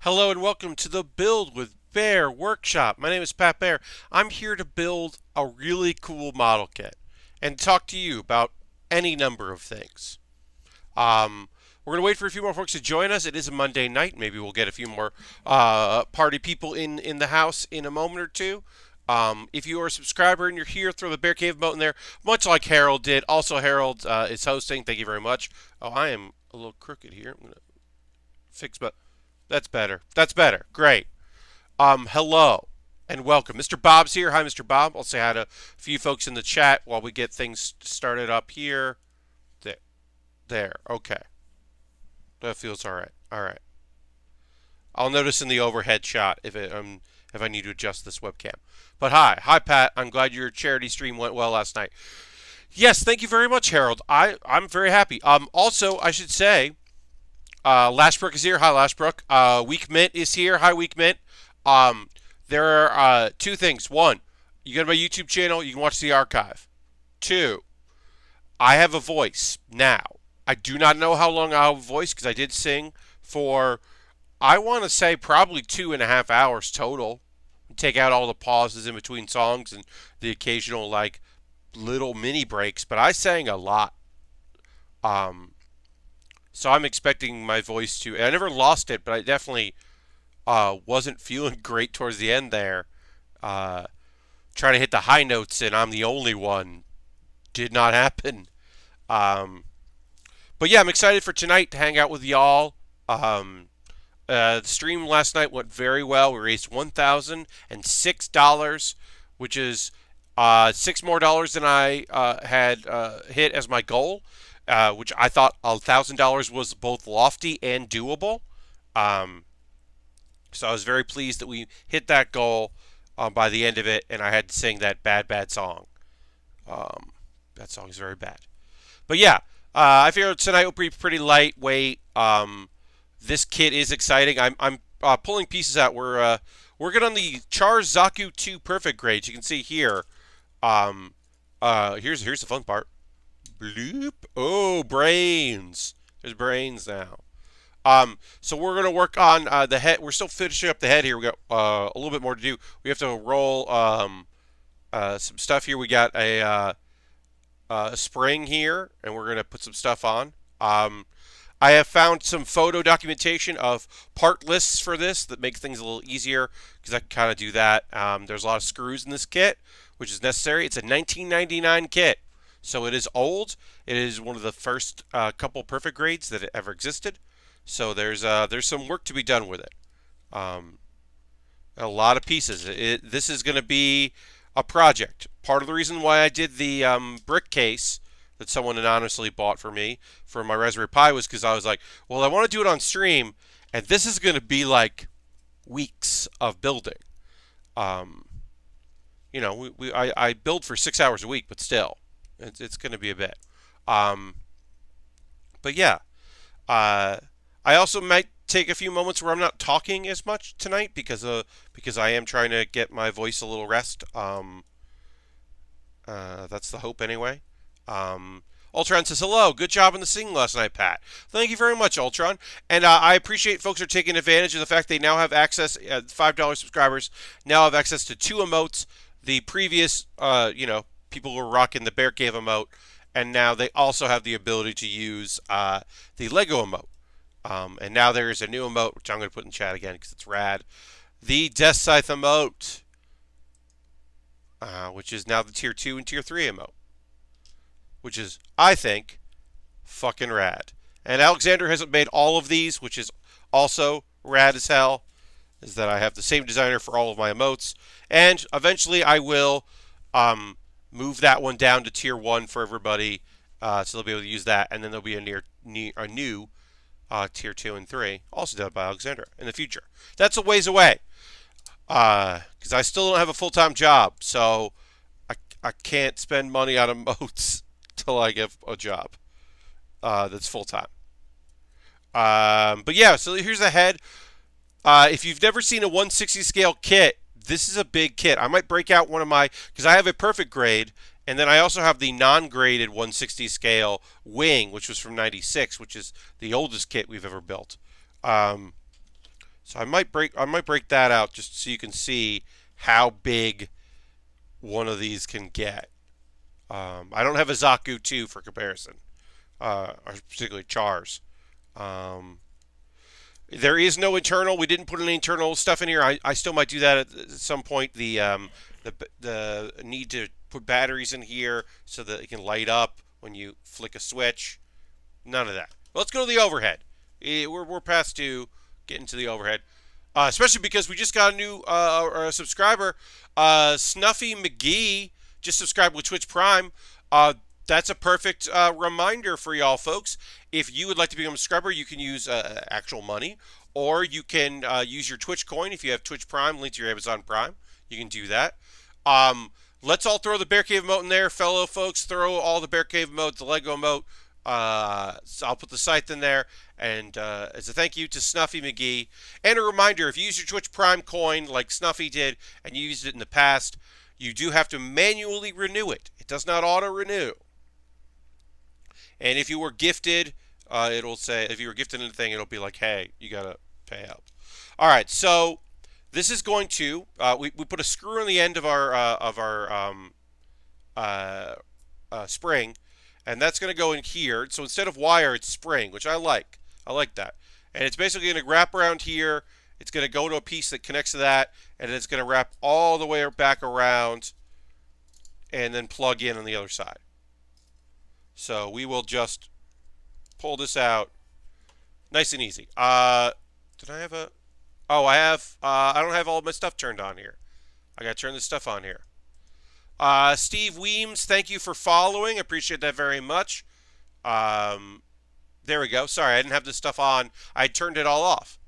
Hello and welcome to the Build with Baer workshop. My name is Pat Baer. I'm here to build a really cool model kit and talk to you about any number of things. We're going to wait for a few more folks to join us. It is a Monday night. Maybe we'll get a few more party people in the house in a moment or two. If you are a subscriber and you're here, throw the Bear Cave emote in there, much like Harold did. Also, Harold is hosting. Thank you very much. Oh, I am a little crooked here. I'm going to fix, but that's better. That's better. Great. Hello and welcome. Mr. Bob's here. Hi, Mr. Bob. I'll say hi to a few folks in the chat while we get things started up here. There. There. Okay. That feels all right. All right. I'll notice in the overhead shot if I need to adjust this webcam. But hi, Pat. I'm glad your charity stream went well last night. Yes, thank you very much, Harold. I'm very happy. Also, I should say, Lashbrook is here. Hi, Lashbrook. Weak Mint is here. Hi, Weak Mint. There are two things. One, you go to my YouTube channel, you can watch the archive. Two, I have a voice now. I do not know how long I'll have a voice because I did sing for, I want to say, probably 2.5 hours total. Take out all the pauses in between songs and the occasional, like, little mini breaks, but I sang a lot. So I'm expecting my voice to, and I never lost it, but I definitely wasn't feeling great towards the end there. Trying to hit the high notes, and I'm the only one. Did not happen. But yeah, I'm excited for tonight to hang out with y'all. The stream last night went very well. We raised $1,006, which is $6 more than I had hit as my goal, which I thought $1,000 was both lofty and doable. So I was very pleased that we hit that goal by the end of it, and I had to sing that bad song. That song is very bad. But yeah, I figured tonight will be pretty lightweight. This kit is exciting. I'm pulling pieces out. We're working on the Char's Zaku 2 perfect grades. You can see here. Here's the fun part. Bloop. Oh, brains. There's brains now. So we're gonna work on the head. We're still finishing up the head here. We got a little bit more to do. We have to roll some stuff here. We got a spring here, and we're gonna put some stuff on. I have found some photo documentation of part lists for this that make things a little easier because I can kind of do that. There's a lot of screws in this kit, which is necessary. It's a 1999 kit, so it is old. It is one of the first couple perfect grades that ever existed. So there's some work to be done with it. A lot of pieces. This is going to be a project. Part of the reason why I did the brick case that someone anonymously bought for me for my Raspberry Pi was because I was like, well, I want to do it on stream, and this is going to be like weeks of building. I build for 6 hours a week, but still, it's going to be a bit. But yeah, I also might take a few moments where I'm not talking as much tonight because I am trying to get my voice a little rest. That's the hope anyway. Ultron says, hello, good job in the singing last night, Pat. Thank you very much, Ultron. And I appreciate folks are taking advantage of the fact they now have access, $5 subscribers now have access to 2 emotes. The previous, people were rocking the Bear Cave emote, and now they also have the ability to use the Lego emote. And now there is a new emote, which I'm going to put in chat again because it's rad. The Death Scythe emote, which is now the Tier 2 and Tier 3 emote, which is, I think, fucking rad. And Alexander hasn't made all of these, which is also rad as hell, is that I have the same designer for all of my emotes. And eventually I will move that one down to Tier 1 for everybody, so they'll be able to use that, and then there'll be a new Tier 2 and 3, also done by Alexander, in the future. That's a ways away, because I still don't have a full-time job, so I can't spend money on emotes till I get a job that's full-time. But yeah, so here's the head. If you've never seen a 160 scale kit, this is a big kit. I might break out one of my, because I have a perfect grade, and then I also have the non-graded 160 scale wing, which was from '96, which is the oldest kit we've ever built. So I might break that out just so you can see how big one of these can get. I don't have a Zaku 2 for comparison, or particularly Char's. Um, there is no internal. We didn't put any internal stuff in here. I still might do that at some point. The need to put batteries in here so that it can light up when you flick a switch. None of that. Let's go to the overhead. We're past to getting to the overhead, especially because we just got a new subscriber. Snuffy McGee just subscribed with Twitch Prime. That's a perfect reminder for y'all folks. If you would like to become a subscriber, you can use actual money, or you can use your Twitch coin if you have Twitch Prime linked to your Amazon Prime. You can do that. Let's all throw the Bear Cave emote in there, fellow folks. Throw all the Bear Cave emote, the Lego emote. So I'll put the site in there, and as a thank you to Snuffy McGee. And a reminder, if you use your Twitch Prime coin like Snuffy did, and you used it in the past, you do have to manually renew it. It does not auto-renew. And if you were gifted, it'll say, if you were gifted anything, it'll be like, hey, you got to pay up. All right, so this is going to, we put a screw on the end of our spring, and that's going to go in here. So instead of wire, it's spring, which I like. I like that. And it's basically going to wrap around here. It's going to go to a piece that connects to that, and it's going to wrap all the way back around and then plug in on the other side. So we will just pull this out nice and easy. Did I have a... Oh, I have... I don't have all of my stuff turned on here. I got to turn this stuff on here. Steve Weems, thank you for following. I appreciate that very much. There we go. Sorry, I didn't have this stuff on. I turned it all off.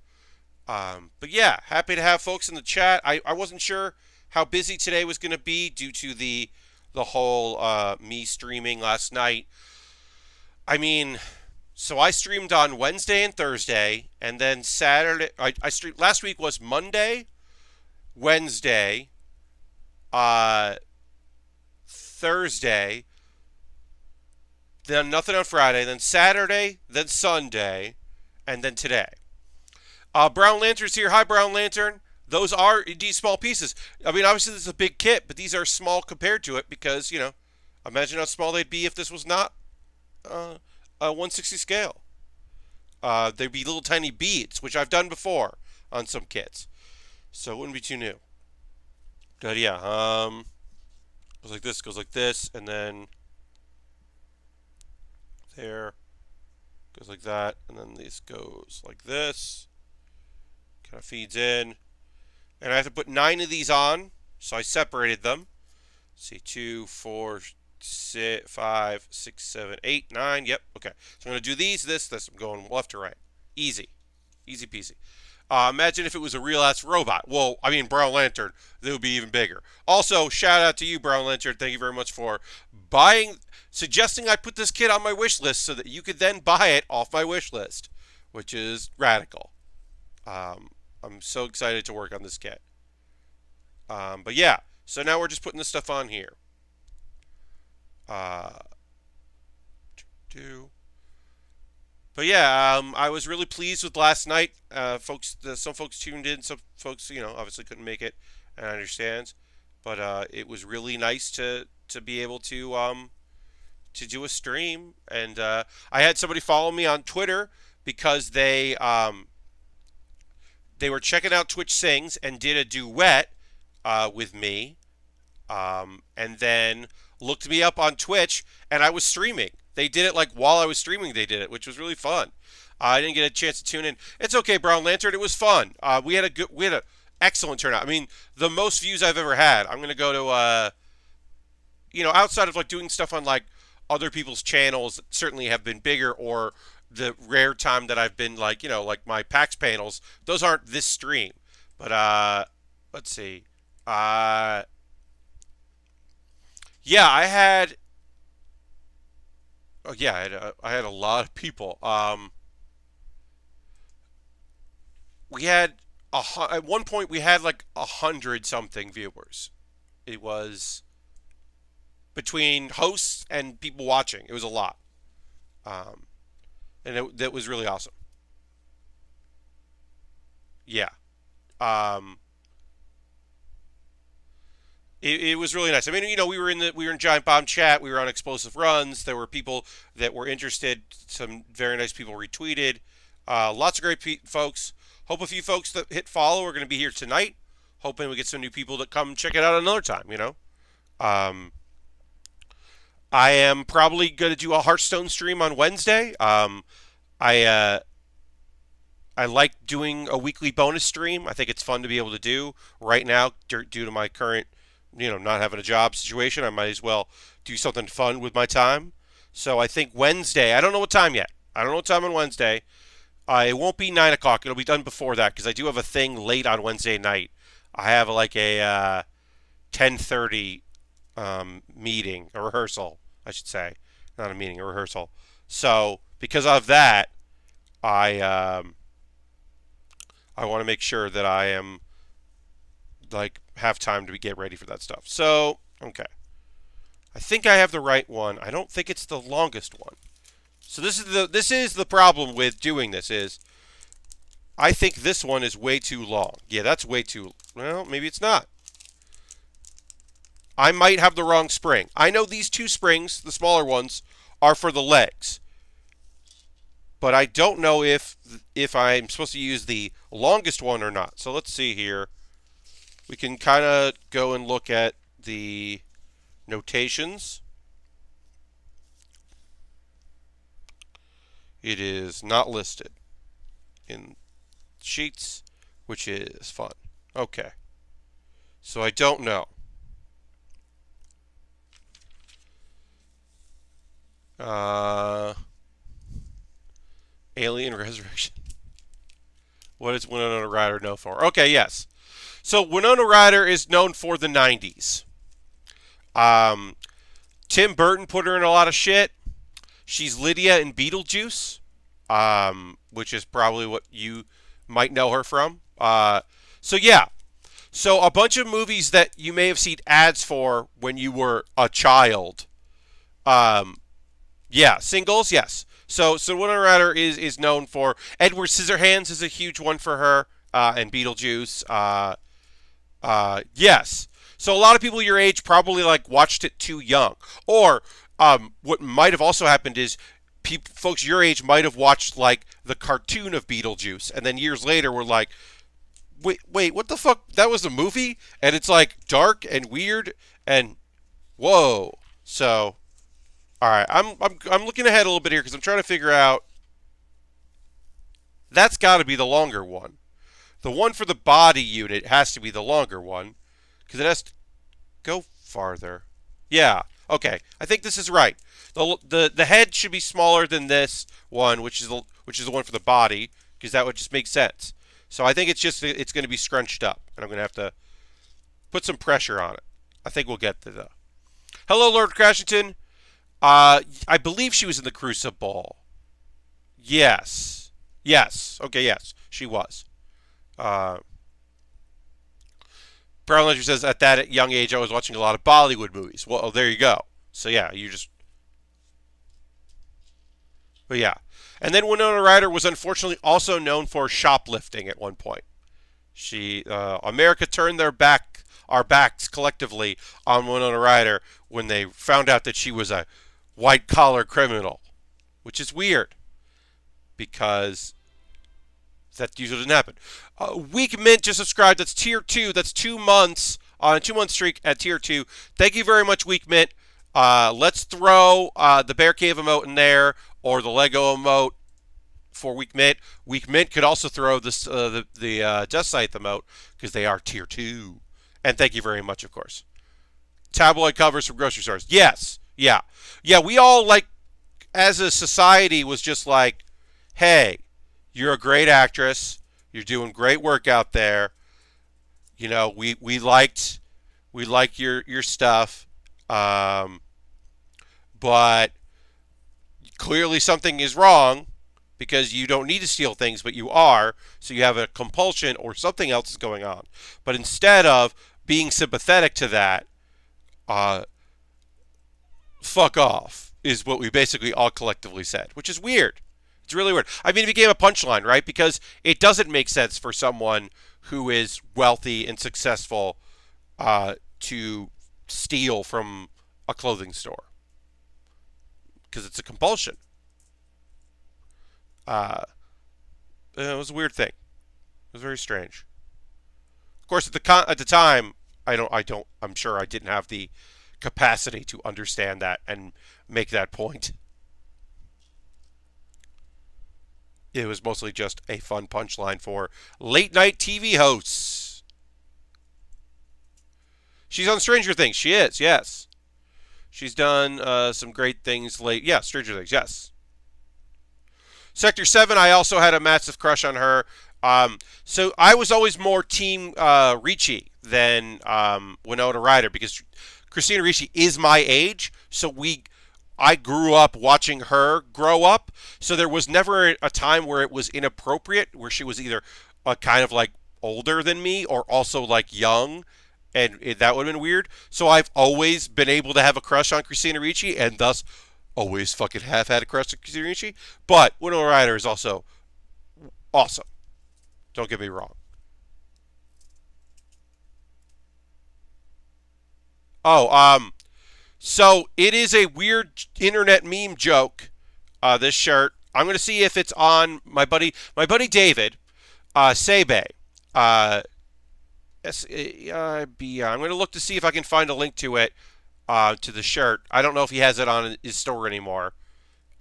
But yeah, happy to have folks in the chat. I wasn't sure how busy today was going to be due to the whole me streaming last night. I mean, so I streamed on Wednesday and Thursday, and then Saturday. I streamed last week was Monday, Wednesday, Thursday, then nothing on Friday, then Saturday, then Sunday, and then today. Brown Lantern's here. Hi, Brown Lantern. Those are indeed small pieces. I mean, obviously this is a big kit, but these are small compared to it because, you know, imagine how small they'd be if this was not a 1/60 scale. They'd be little tiny beads, which I've done before on some kits. So it wouldn't be too new. But yeah, goes like this, and then there, goes like that, and then this goes like this. Kind of feeds in. And I have to put 9 of these on, so I separated them. Let's see, 2, 4, 6, 5, 6, 7, 8, 9. Yep, okay. So I'm going to do these, this. I'm going left to right. Easy. Easy peasy. Imagine if it was a real-ass robot. Well, I mean, Brown Lantern. They would be even bigger. Also, shout out to you, Brown Lantern. Thank you very much for suggesting I put this kit on my wish list so that you could then buy it off my wish list, which is radical. I'm so excited to work on this kit. But yeah, so now we're just putting this stuff on here. But yeah, I was really pleased with last night. Some folks tuned in, some folks, you know, obviously couldn't make it, and I understand. But it was really nice to be able to do a stream, and I had somebody follow me on Twitter because they were checking out Twitch Sings and did a duet with me, and then looked me up on Twitch, and I was streaming. They did it like while I was streaming. They did it, which was really fun. I didn't get a chance to tune in. It's okay, Brown Lantern. It was fun. We had an excellent turnout. I mean, the most views I've ever had. I'm gonna go to you know, outside of like doing stuff on like other people's channels that certainly have been bigger, or the rare time that I've been like, you know, like my PAX panels, those aren't this stream. But let's see. Yeah, I had I had a lot of people. We had at one point we had like 100 something viewers. It was between hosts and people watching. It was a lot. And that was really awesome. Yeah. Um, it was really nice. I mean, we were in Giant Bomb chat. We were on Explosive Runs. There were people that were interested. Some very nice people retweeted. Lots of great folks. Hope a few folks that hit follow are going to be here tonight. Hoping we get some new people that come check it out another time. Um, I am probably going to do a Hearthstone stream on Wednesday. I I like doing a weekly bonus stream. I think it's fun to be able to do right now due to my current, not having a job situation. I might as well do something fun with my time. So I think Wednesday, I don't know what time yet. I don't know what time on Wednesday. It won't be 9 o'clock. It'll be done before that because I do have a thing late on Wednesday night. I have like a 10:30 meeting, a rehearsal, I should say. Not a meeting, a rehearsal. So because of that, I I want to make sure that I am like have time to get ready for that stuff. So, okay. I think I have the right one. I don't think it's the longest one. So this is the problem with doing this is I think this one is way too long. Yeah, that's way too well, maybe it's not. I might have the wrong spring. I know these two springs, the smaller ones, are for the legs. But I don't know if I'm supposed to use the longest one or not. So let's see here. We can kind of go and look at the notations. It is not listed in sheets, which is fun. Okay. So I don't know. Alien Resurrection. What is Winona Ryder known for? Okay, yes. So Winona Ryder is known for the 90s. Tim Burton put her in a lot of shit. She's Lydia in Beetlejuice, which is probably what you might know her from. So yeah. So a bunch of movies that you may have seen ads for when you were a child. Yeah, singles, yes. So Winona Ryder is known for Edward Scissorhands is a huge one for her, and Beetlejuice. Yes. So a lot of people your age probably like watched it too young, or what might have also happened is folks your age might have watched like the cartoon of Beetlejuice, and then years later were like, wait, what the fuck? That was a movie, and it's like dark and weird and whoa. So. All right, I'm looking ahead a little bit here because I'm trying to figure out. That's got to be the longer one. The one for the body unit has to be the longer one because it has to go farther. Yeah. Okay. I think this is right. The head should be smaller than this one, which is the one for the body because that would just make sense. So I think it's going to be scrunched up, and I'm going to have to put some pressure on it. I think we'll get to that. Hello, Lord Crashington. I believe she was in the Crucible. Yes. Yes. Okay, yes. She was. Brown Ledger says, at that young age, I was watching a lot of Bollywood movies. Well, there you go. So, yeah, But, yeah. And then Winona Ryder was unfortunately also known for shoplifting at one point. America turned our backs collectively on Winona Ryder when they found out that she was a white-collar criminal, which is weird because that usually doesn't happen. Week Mint just subscribed. That's tier 2. That's 2 months on a 2-month streak at tier 2. Thank you very much, Week Mint. Let's throw the Bear Cave emote in there or the Lego emote for Week Mint. Week Mint could also throw this the Death Scythe emote because they are tier 2. And thank you very much, of course. Tabloid covers from grocery stores. Yes. Yeah. Yeah, we all, like, as a society, was just like, hey, you're a great actress. You're doing great work out there. We liked your stuff. But clearly something is wrong because you don't need to steal things, but you are. So you have a compulsion or something else is going on. But instead of being sympathetic to that, fuck off is what we basically all collectively said, which is weird. It's really weird. I mean, it became a punchline, right? Because it doesn't make sense for someone who is wealthy and successful to steal from a clothing store because it's a compulsion. Uh, it was a weird thing. It was very strange. Of course, at the time, I'm sure I didn't have the capacity to understand that and make that point. It was mostly just a fun punchline for late night TV hosts. She's on Stranger Things. She is, yes. She's done some great things late. Yeah, Stranger Things, yes. Sector 7, I also had a massive crush on her. So I was always more Team Ricci than Winona Ryder because Christina Ricci is my age. So I grew up watching her grow up. So there was never a time where it was inappropriate, where she was either kind of like older than me or also like young. And that would have been weird. So I've always been able to have a crush on Christina Ricci and thus always fucking have had a crush on Christina Ricci. But Winona Ryder is also awesome. Don't get me wrong. So it is a weird internet meme joke. This shirt. I'm gonna see if it's on my buddy David, Sebe. SAIB. I'm gonna look to see if I can find a link to it, to the shirt. I don't know if he has it on his store anymore.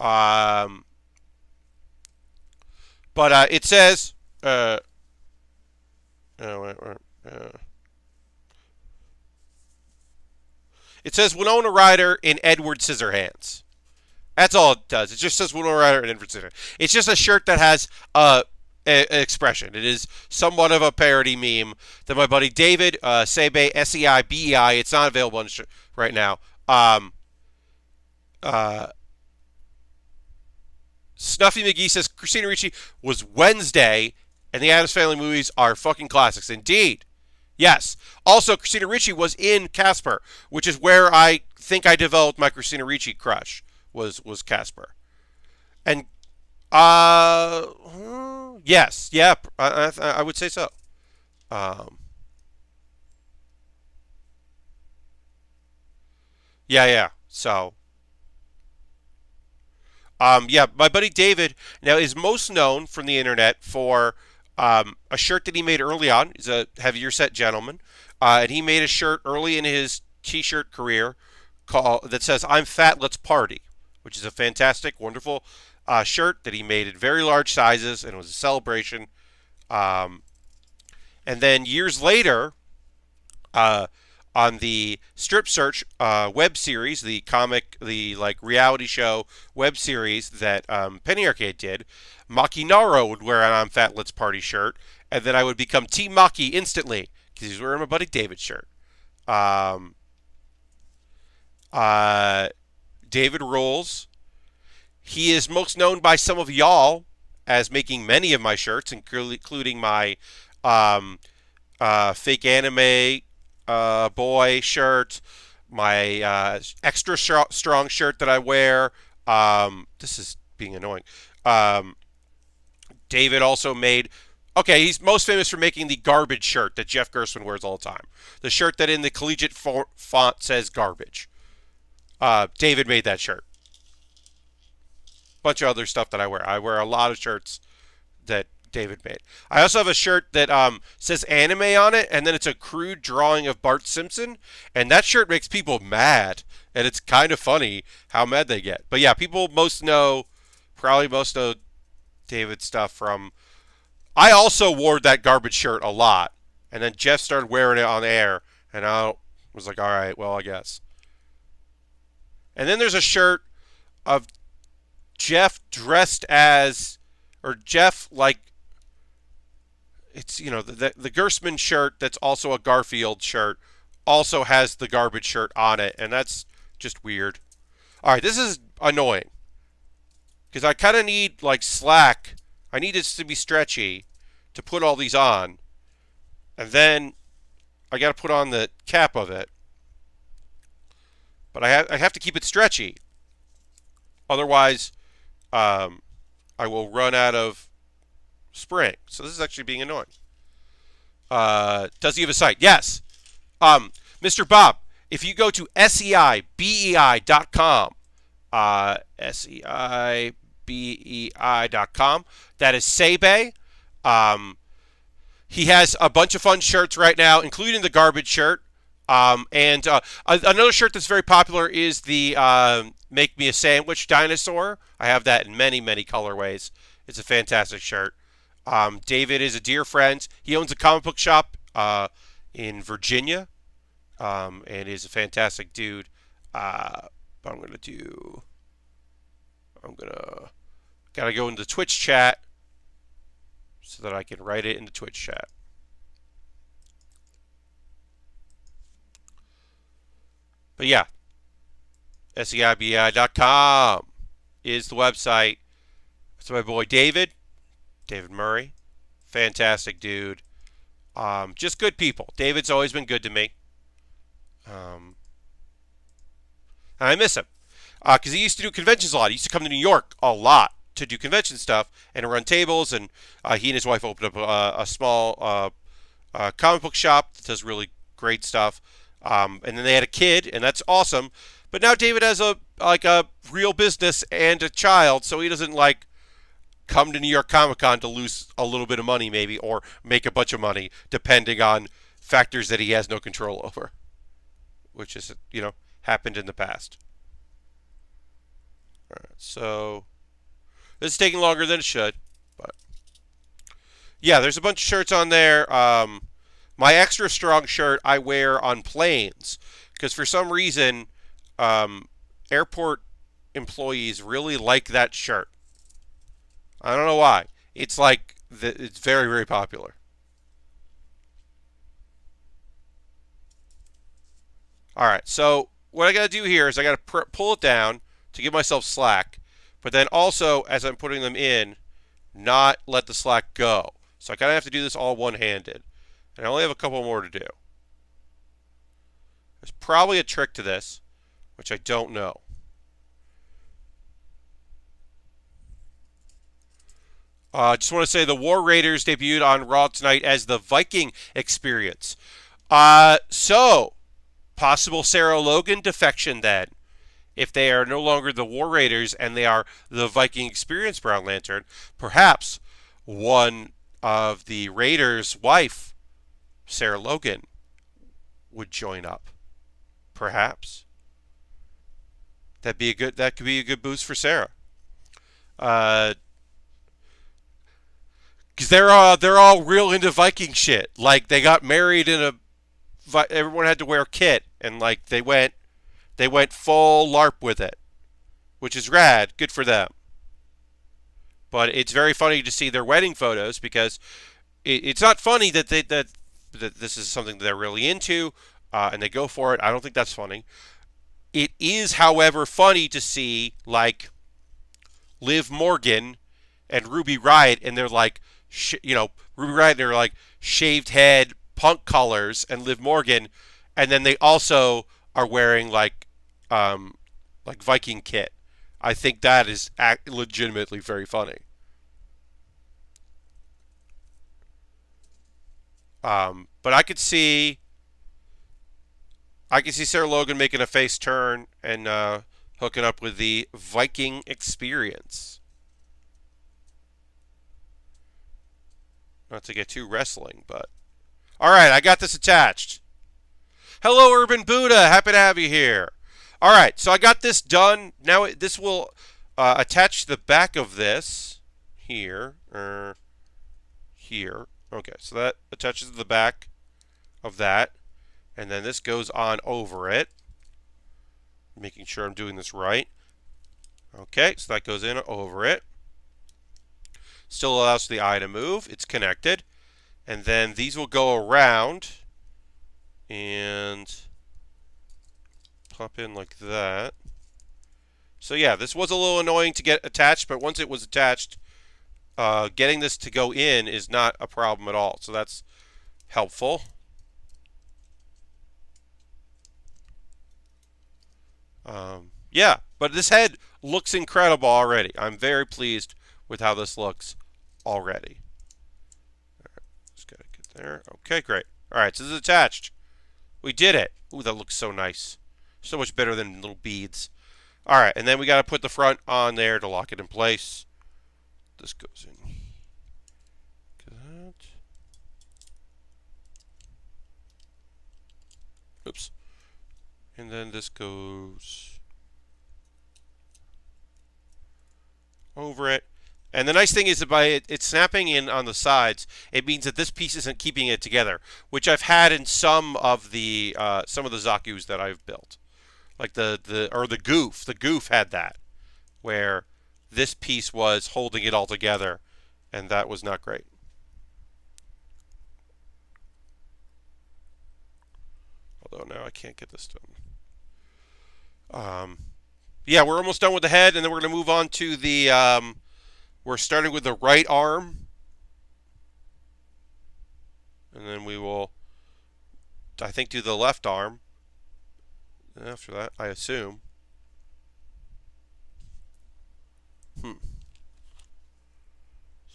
Um, but it says. Uh, it says Winona Ryder in Edward Scissorhands. That's all it does. It just says Winona Ryder in Edward Scissorhands. It's just a shirt that has an expression. It is somewhat of a parody meme that my buddy David Sebe Seibei. It's not available on right now. Uh, Snuffy McGee says Christina Ricci was Wednesday, and the Addams Family movies are fucking classics. Indeed. Yes. Also, Christina Ricci was in Casper, which is where I think I developed my Christina Ricci crush. Was Casper, and yes, yeah, I would say so. Um, yeah. So, yeah, my buddy David now is most known from the internet for a shirt that he made early on. He's a heavier set gentleman, and he made a shirt early in his T-shirt career that says "I'm fat, let's party," which is a fantastic, wonderful shirt that he made in very large sizes, and it was a celebration. Um, and then years later, uh, on the Strip Search web series, the like reality show web series that Penny Arcade did, Makinaro would wear an "I'm Fat, Let's Party" shirt, and then I would become Team Maki instantly because he's wearing my buddy David shirt. Um, uh, David rules. He is most known by some of y'all as making many of my shirts, including my um, fake anime boy shirt, my extra strong shirt that I wear. This is being annoying. Um, David also made. Okay, he's most famous for making the garbage shirt that Jeff Gerstmann wears all the time. The shirt that in the collegiate font says garbage. David made that shirt. Bunch of other stuff that I wear. I wear a lot of shirts that David made. I also have a shirt that says anime on it, and then it's a crude drawing of Bart Simpson, and that shirt makes people mad, and it's kind of funny how mad they get. But yeah, people probably most know David stuff from. I also wore that garbage shirt a lot, and then Jeff started wearing it on air, and I was like, all right, well, I guess. And then there's a shirt of Jeff dressed as, or Jeff like, it's, the Gerstmann shirt that's also a Garfield shirt also has the garbage shirt on it, and that's just weird. All right, this is annoying because I kind of need like slack. I need it to be stretchy to put all these on, and then I got to put on the cap of it. But I have to keep it stretchy, otherwise, I will run out of spring. So this is actually being annoying. Does he have a site? Yes. Mr. Bob, if you go to seibei.com, seibei.com, that is Seibei. He has a bunch of fun shirts right now, including the garbage shirt. And another shirt that's very popular is the Make Me a Sandwich dinosaur. I have that in many, many colorways. It's a fantastic shirt. David is a dear friend. He owns a comic book shop in Virginia and is a fantastic dude. But I'm going to gotta go into the Twitch chat so that I can write it in the Twitch chat. But yeah, seibei.com is the website. It's my boy David Murray. Fantastic dude. Just good people. David's always been good to me. And I miss him. Because he used to do conventions a lot. He used to come to New York a lot to do convention stuff and run tables. And he and his wife opened up a small comic book shop that does really great stuff. And then they had a kid, and that's awesome. But now David has a real business and a child, so he doesn't come to New York Comic Con to lose a little bit of money maybe, or make a bunch of money, depending on factors that he has no control over, which is happened in the past. All right, so this is taking longer than it should, but yeah, there's a bunch of shirts on there. My extra strong shirt I wear on planes because for some reason airport employees really like that shirt. I don't know why. It's it's very, very popular. All right, so what I got to do here is I got to pull it down to give myself slack, but then also as I'm putting them in, not let the slack go. So I kind of have to do this all one-handed. And I only have a couple more to do. There's probably a trick to this, which I don't know. I just want to say the War Raiders debuted on Raw tonight as the Viking Experience. So, possible Sarah Logan defection then. If they are no longer the War Raiders and they are the Viking Experience Brown Lantern, perhaps one of the Raiders' wife, Sarah Logan, would join up. Perhaps. That could be a good boost for Sarah. Because they're all real into Viking shit. Like they got married everyone had to wear a kit, and they went full LARP with it, which is rad. Good for them. But it's very funny to see their wedding photos because it's not funny that that this is something that they're really into and they go for it. I don't think that's funny. It is, however, funny to see Liv Morgan and Ruby Riott, and they're Ruby Riott, they're shaved head punk colors, and Liv Morgan, and then they also are wearing Viking kit. I think that is legitimately very funny. But I could see Sarah Logan making a face turn and hooking up with the Viking Experience. Not to get too wrestling, but all right, I got this attached. Hello, Urban Buddha. Happy to have you here. All right, so I got this done. Now this will attach to the back of this here. Here. Okay, so that attaches to the back of that. And then this goes on over it. Making sure I'm doing this right. Okay, so that goes in over it. Still allows the eye to move. It's connected. And then these will go around and pop in like that. So yeah, this was a little annoying to get attached, but once it was attached, getting this to go in is not a problem at all. So that's helpful. Yeah, but this head looks incredible already. I'm very pleased with how this looks already. All right, just gotta get there. Okay, great. All right, so this is attached. We did it. Ooh, that looks so nice. So much better than little beads. All right, and then we got to put the front on there to lock it in place. This goes in. That. Oops. And then this goes over it. And the nice thing is that by it snapping in on the sides, it means that this piece isn't keeping it together, which I've had in some of the Zakus that I've built, like the Goof. The Goof had that, where this piece was holding it all together, and that was not great. Although now I can't get this done. Yeah, we're almost done with the head, and then we're going to move on to the. We're starting with the right arm, and then we will, I think, do the left arm. And after that, I assume. This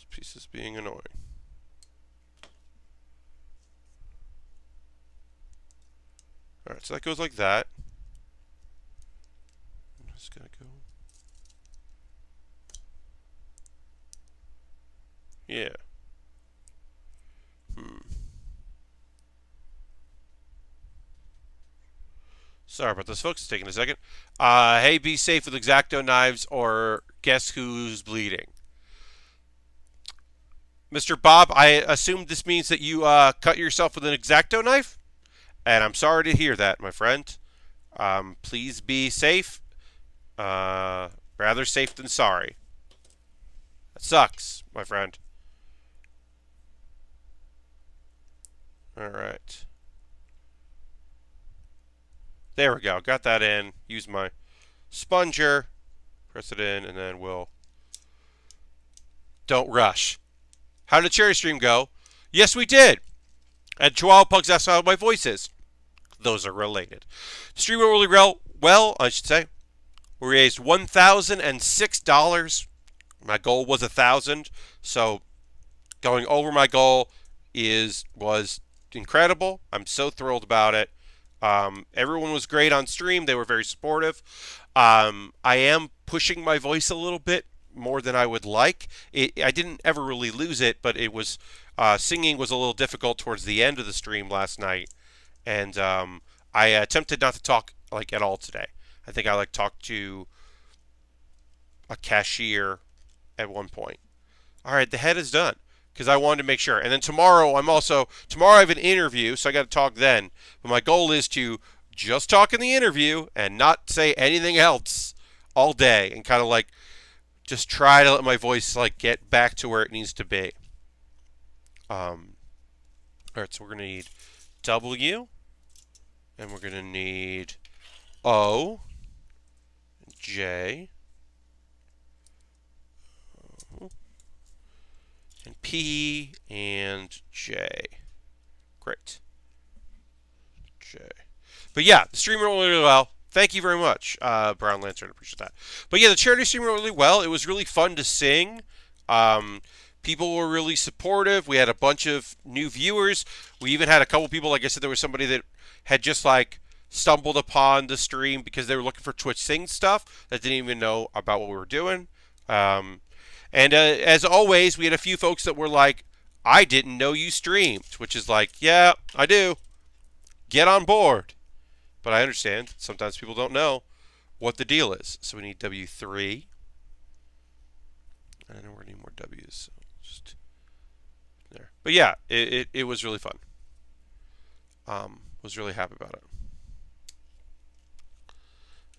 piece is being annoying. Alright, so that goes like that. I'm just going to go. Yeah. Sorry about this, folks. It's taking a second. Hey, be safe with X-Acto knives, or guess who's bleeding? Mr. Bob, I assume this means that you cut yourself with an X-Acto knife? And I'm sorry to hear that, my friend. Please be safe. Rather safe than sorry. That sucks, my friend. Alright. There we go. Got that in. Use my sponger. Press it in, and then we'll... Don't rush. How did Cherry Stream go? Yes, we did. And Chihuahua Pugs asked how my voice is. Those are related. Stream went really well, I should say. We raised $1,006. My goal was $1,000, so going over my goal was incredible. I'm so thrilled about it. Everyone was great on stream. They were very supportive. I am pushing my voice a little bit more than I would like. I didn't ever really lose it, but it was singing was a little difficult towards the end of the stream last night, and I attempted not to talk at all today. I think I talked to a cashier at one point. All right, the head is done because I wanted to make sure. And then tomorrow I have an interview, so I got to talk then. But my goal is to just talk in the interview and not say anything else all day, and kind of just try to let my voice get back to where it needs to be. All right, so we're gonna need W, and we're gonna need O, J, and P, and J. Great. J. But yeah, the stream went really well. Thank you very much, Brown Lantern. I appreciate that. But yeah, the charity stream went really well. It was really fun to sing. People were really supportive. We had a bunch of new viewers. We even had a couple people, like I said, there was somebody that had just stumbled upon the stream because they were looking for Twitch Sing stuff that didn't even know about what we were doing. And as always, we had a few folks that were like, I didn't know you streamed, which is yeah, I do. Get on board. But I understand sometimes people don't know what the deal is. So we need W3. I know we're going to need more W's. So just there. But yeah, it was really fun. Was really happy about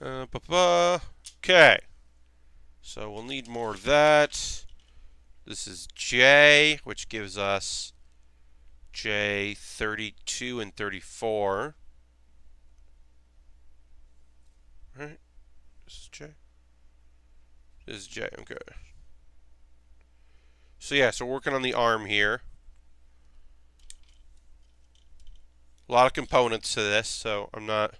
it. Okay. So we'll need more of that. This is J, which gives us J 32 and 34. Right? This is J. This is J, okay. So yeah, so we're working on the arm here. A lot of components to this, so I'm not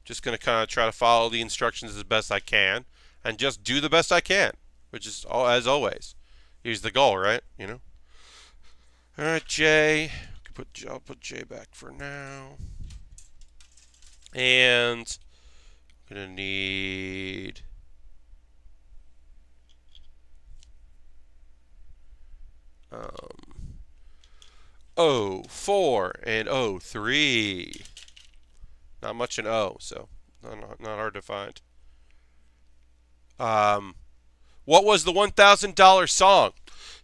just going to kind of try to follow the instructions as best I can and just do the best I can. which is as always. Here's the goal, right? All right, J. I'll put J back for now. And I'm gonna need O4 and O3. Not much in O, so not hard to find. What was the $1,000 song?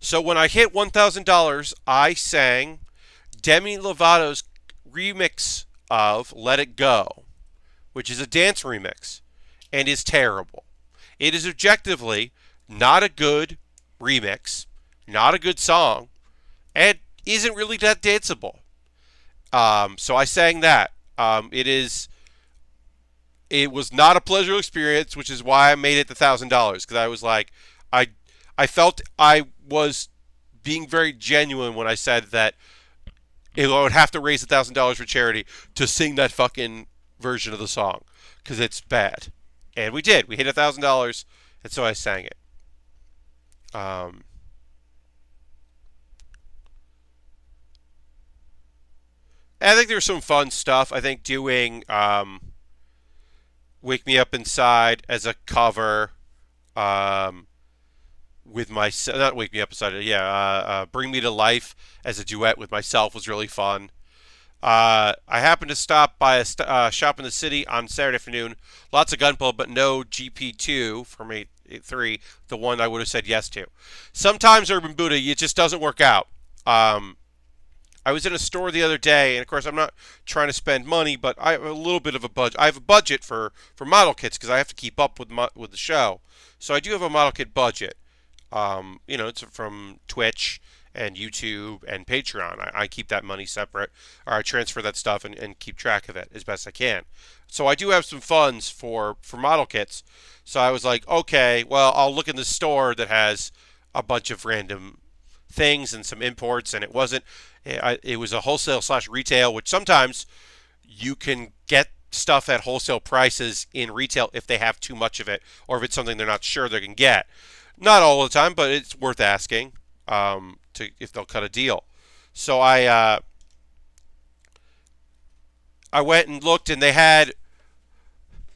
So when I hit $1,000, I sang Demi Lovato's remix of Let It Go, which is a dance remix and is terrible. It is objectively not a good remix, not a good song, and isn't really that danceable. So I sang that. It was not a pleasurable experience, which is why I made it the $1,000, because I was like, I felt I was being very genuine when I said that I would have to raise $1,000 for charity to sing that fucking version of the song, because it's bad. And we did. We hit $1,000, and so I sang it. I think there's some fun stuff. I think doing Wake Me Up Inside as a cover with myself, not Wake Me Up Inside, Bring Me to Life as a duet with myself was really fun. I happened to stop by a shop in the city on Saturday afternoon. Lots of Gunpla, but no GP2 from 8.3, the one I would have said yes to. Sometimes Urban Buddha, it just doesn't work out. I was in a store the other day, and of course I'm not trying to spend money, but I have a little bit of a budget. I have a budget for model kits because I have to keep up with the show. So I do have a model kit budget. It's from Twitch and YouTube and Patreon. I keep that money separate, or I transfer that stuff and keep track of it as best I can. So I do have some funds for model kits. So I was like, okay, well, I'll look in the store that has a bunch of random things and some imports, and it was a wholesale/retail, which sometimes you can get stuff at wholesale prices in retail if they have too much of it, or if it's something they're not sure they can get. Not all the time, but it's worth asking if they'll cut a deal. So I went and looked, and they had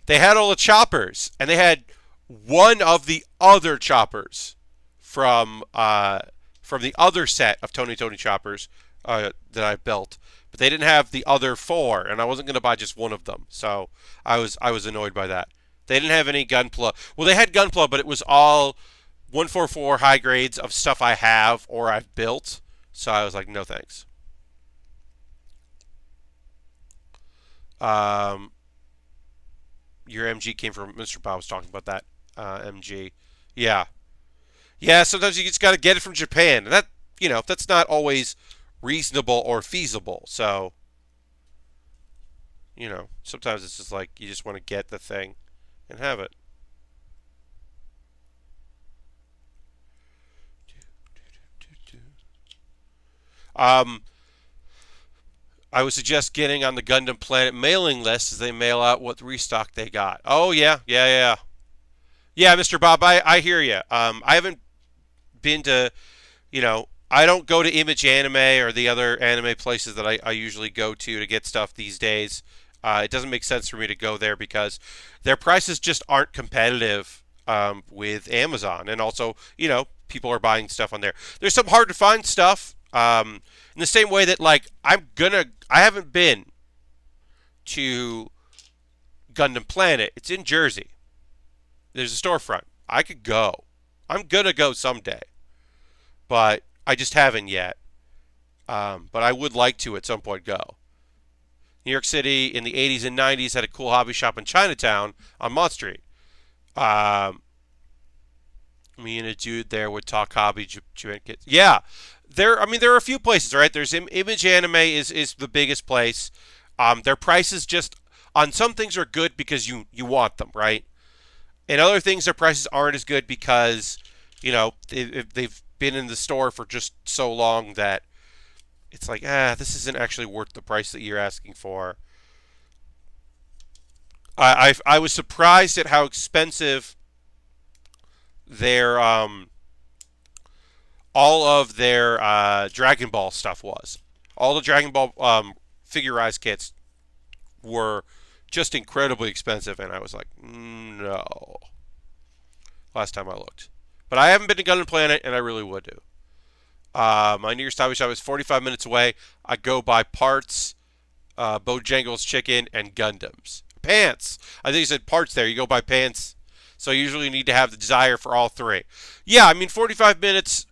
all the choppers, and they had one of the other choppers from the other set of Tony choppers that I built, but they didn't have the other four, and I wasn't going to buy just one of them, so I was annoyed by that. They didn't have any Gunpla. Well, they had Gunpla, but it was all 144 high grades of stuff I have or I've built, so I was like, no thanks. Your MG came from Mr. Bob was talking about that MG. Yeah. Yeah, sometimes you just got to get it from Japan. And that's not always reasonable or feasible. So, sometimes it's just like you just want to get the thing and have it. I would suggest getting on the Gundam Planet mailing list as they mail out what restock they got. Oh, yeah. Yeah, Mr. Bob, I hear you. I haven't been to, I don't go to Image Anime or the other anime places that I usually go to get stuff these days. It doesn't make sense for me to go there because their prices just aren't competitive with Amazon. And also, people are buying stuff on there. There's some hard to find stuff. In the same way that, like, I haven't been to Gundam Planet. It's in Jersey. There's a storefront. I could go. I'm gonna go someday, but I just haven't yet. But I would like to at some point go. New York City in the 80s and 90s had a cool hobby shop in Chinatown on Mott Street. Me and a dude there would talk hobby Japan kids. Yeah, there are a few places, right? There's Image Anime is the biggest place. Their prices just on some things are good because you want them, right? And other things, their prices aren't as good because, they've been in the store for just so long that it's like, this isn't actually worth the price that you're asking for. I was surprised at how expensive their all of their Dragon Ball stuff was. All the Dragon Ball figurized kits were just incredibly expensive, and I was like, no. Last time I looked, but I haven't been to Gundam Planet, and I really would do. My nearest hobby shop is 45 minutes away. I go buy parts, Bojangles chicken, and Gundams. Pants. I think you said parts there. You go buy pants. So you usually need to have the desire for all three. Yeah, I mean 45 minutes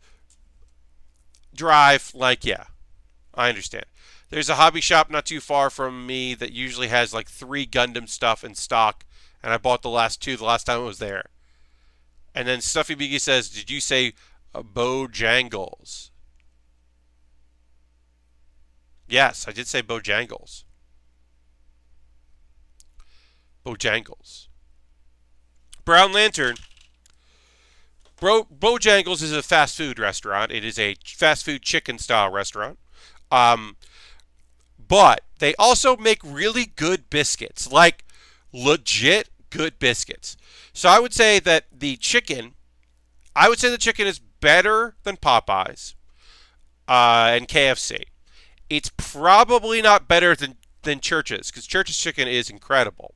drive. Like, yeah, I understand. There's a hobby shop not too far from me that usually has like 3 Gundam stuff in stock, and I bought the last 2 the last time I was there. And then Stuffy Biggie says, "Did you say Bojangles?" Yes, I did say Bojangles. Bojangles. Brown Lantern. Bojangles is a fast food restaurant. It is a fast food chicken style restaurant. Um, but they also make really good biscuits, like legit good biscuits. So I would say that the chicken is better than Popeyes and KFC. It's probably not better than Church's, because Church's chicken is incredible.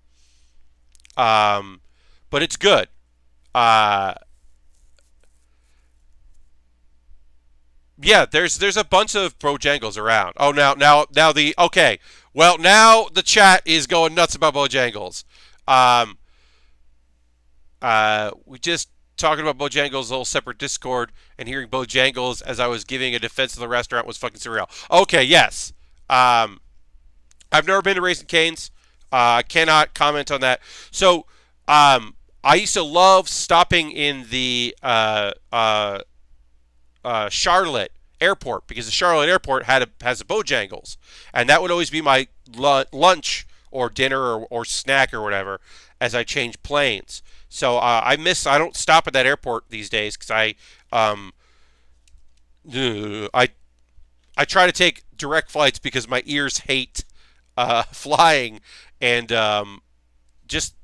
But it's good. Uh, yeah, there's a bunch of Bojangles around. Oh, now the okay. Well, now the chat is going nuts about Bojangles. Um, we just talking about Bojangles, a little separate Discord, and hearing Bojangles as I was giving a defense of the restaurant was fucking surreal. Okay, yes. I've never been to Raising Cane's. I cannot comment on that. So, I used to love stopping in the Charlotte Airport, because the Charlotte Airport has a Bojangles, and that would always be my lunch or dinner or snack or whatever as I change planes. So I don't stop at that airport these days, because I try to take direct flights because my ears hate flying, and just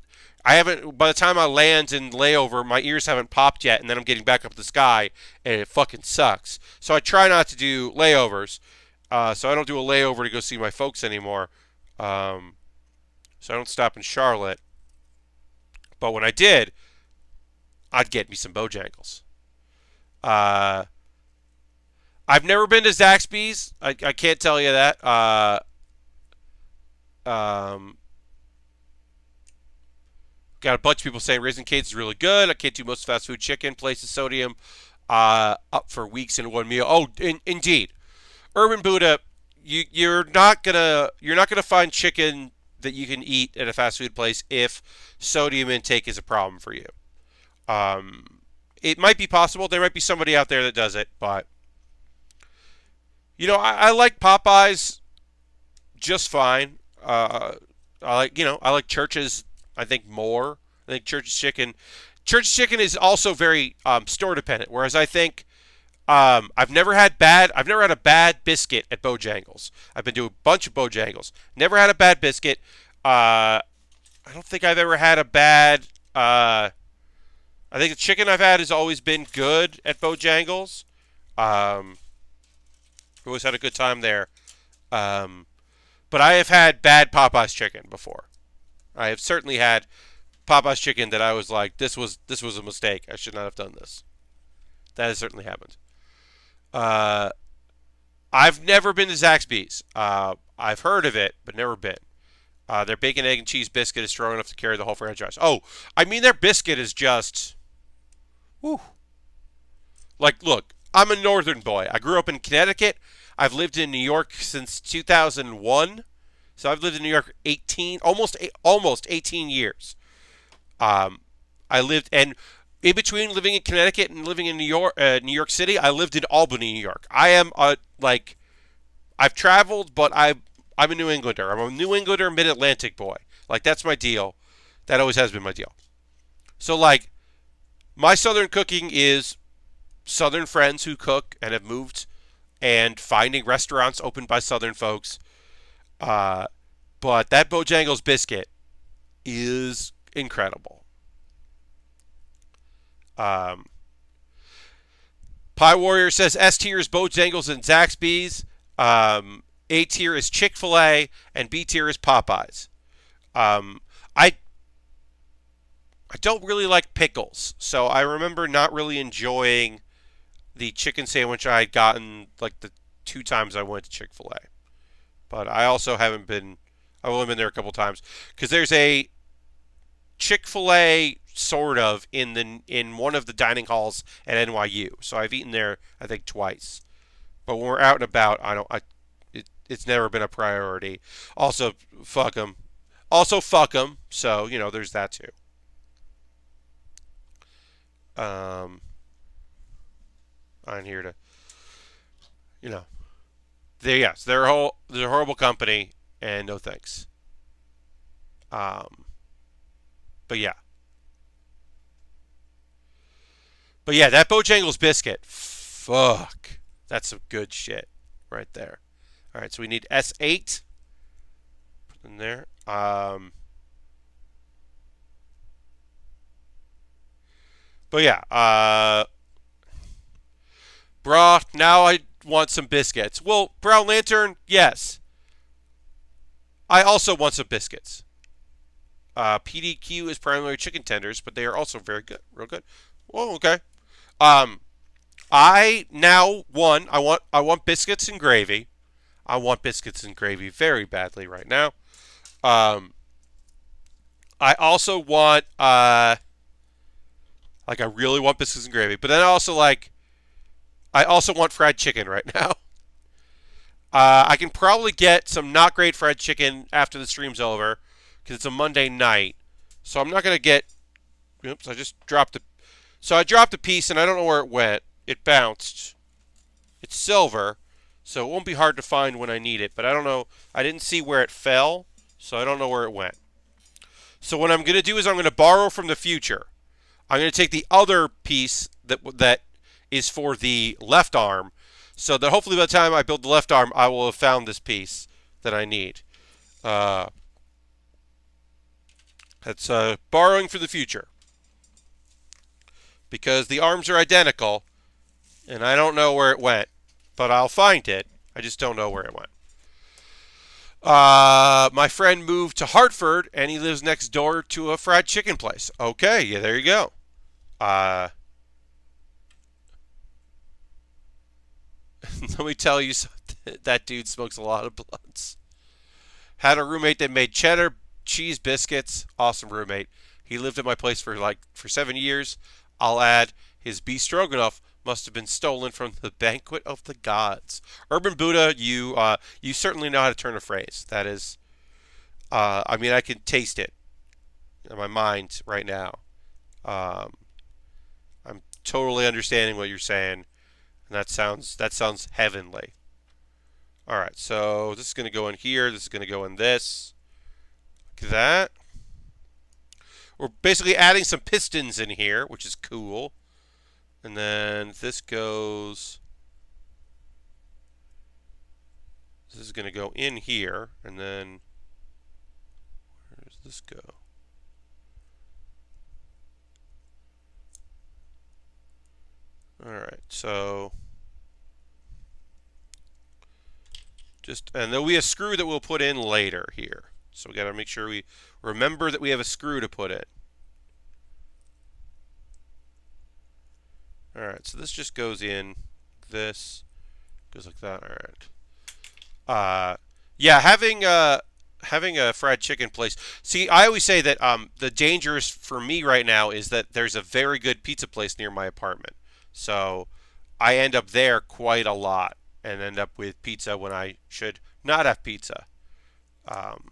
I haven't. By the time I land and layover, my ears haven't popped yet, and then I'm getting back up the sky, and it fucking sucks. So I try not to do layovers. So I don't do a layover to go see my folks anymore. So I don't stop in Charlotte. But when I did, I'd get me some Bojangles. I've never been to Zaxby's. I can't tell you that. Got a bunch of people saying Raising Cane's is really good. I can't do most fast food chicken places. Sodium up for weeks in one meal. Oh, indeed, Urban Buddha, you're not gonna find chicken that you can eat at a fast food place if sodium intake is a problem for you. It might be possible. There might be somebody out there that does it, but I like Popeyes just fine. I like Church's, I think, more. I think Church's chicken is also very store dependent. Whereas I think I've never had a bad biscuit at Bojangles. I've been to a bunch of Bojangles. Never had a bad biscuit. I don't think I've ever had a bad. I think the chicken I've had has always been good at Bojangles. Always had a good time there. But I have had bad Popeyes chicken before. I have certainly had Popeyes chicken that I was like, this was a mistake. I should not have done this. That has certainly happened. I've never been to Zaxby's. I've heard of it, but never been. Their bacon, egg, and cheese biscuit is strong enough to carry the whole franchise. Oh, I mean, their biscuit is just... Whew. Like, look, I'm a northern boy. I grew up in Connecticut. I've lived in New York since 2001. So I've lived in New York almost 18 years. I lived, and in between living in Connecticut and living in New York City, I lived in Albany, New York. I am I've traveled, but I'm a New Englander. I'm a New Englander, Mid-Atlantic boy. Like, that's my deal. That always has been my deal. So, like, my Southern cooking is Southern friends who cook and have moved, and finding restaurants opened by Southern folks. But that Bojangles biscuit is incredible. Um, Pie Warrior says S tier is Bojangles and Zaxby's. A tier is Chick-fil-A, and B tier is Popeyes. Um, I I don't really like pickles, so I remember not really enjoying the chicken sandwich I had gotten like the 2 times I went to Chick-fil-A. But I also haven't been. I've only been there a couple times because there's a Chick-fil-A sort of in one of the dining halls at NYU. So I've eaten there I think twice. But when we're out and about, I don't. It's never been a priority. Also, fuck them. Also, fuck them. So there's that too. Um, I'm here to, you know, they're a horrible company, and no thanks. Um, but yeah, that Bojangles biscuit, fuck, that's some good shit right there. All right, so we need S8 in there. But yeah, brah, now I want some biscuits. Well, Brown Lantern, yes. I also want some biscuits. PDQ is primarily chicken tenders, but they are also very good, real good. Oh, okay. Um, I now I want biscuits and gravy. I want biscuits and gravy very badly right now. Um, I also want like I really want biscuits and gravy, but then I also want fried chicken right now. I can probably get some not great fried chicken after the stream's over because it's a Monday night. So I'm not gonna get. Oops, I just dropped it. So I dropped a piece and I don't know where it went. It bounced. It's silver, so it won't be hard to find when I need it. But I don't know. I didn't see where it fell, so I don't know where it went. So what I'm gonna do is I'm gonna borrow from the future. I'm gonna take the other piece that is for the left arm, so that hopefully by the time I build the left arm, I will have found this piece that I need. Uh, that's borrowing for the future because the arms are identical, and I don't know where it went, but I'll find it. I just don't know where it went. My friend moved to Hartford, and he lives next door to a fried chicken place. Okay, yeah, there you go. Uh, let me tell you something. That dude smokes a lot of blunts. Had a roommate that made cheddar cheese biscuits. Awesome roommate. He lived at my place for 7 years. I'll add his beef stroganoff must have been stolen from the banquet of the gods. Urban Buddha, you certainly know how to turn a phrase. That is, I mean, I can taste it in my mind right now. Um, I'm totally understanding what you're saying, and that sounds heavenly. All right, so this is going to go in here. This is going to go in this. Like that. We're basically adding some pistons in here, which is cool. And then this goes. This is going to go in here, and then where does this go? All right, so and there'll be a screw that we'll put in later here. So we got to make sure we remember that we have a screw to put in. All right, so this just goes in. This goes like that. All right. Yeah, having a fried chicken place. See, I always say that the dangerous for me right now is that there's a very good pizza place near my apartment. So I end up there quite a lot and end up with pizza when I should not have pizza. Um,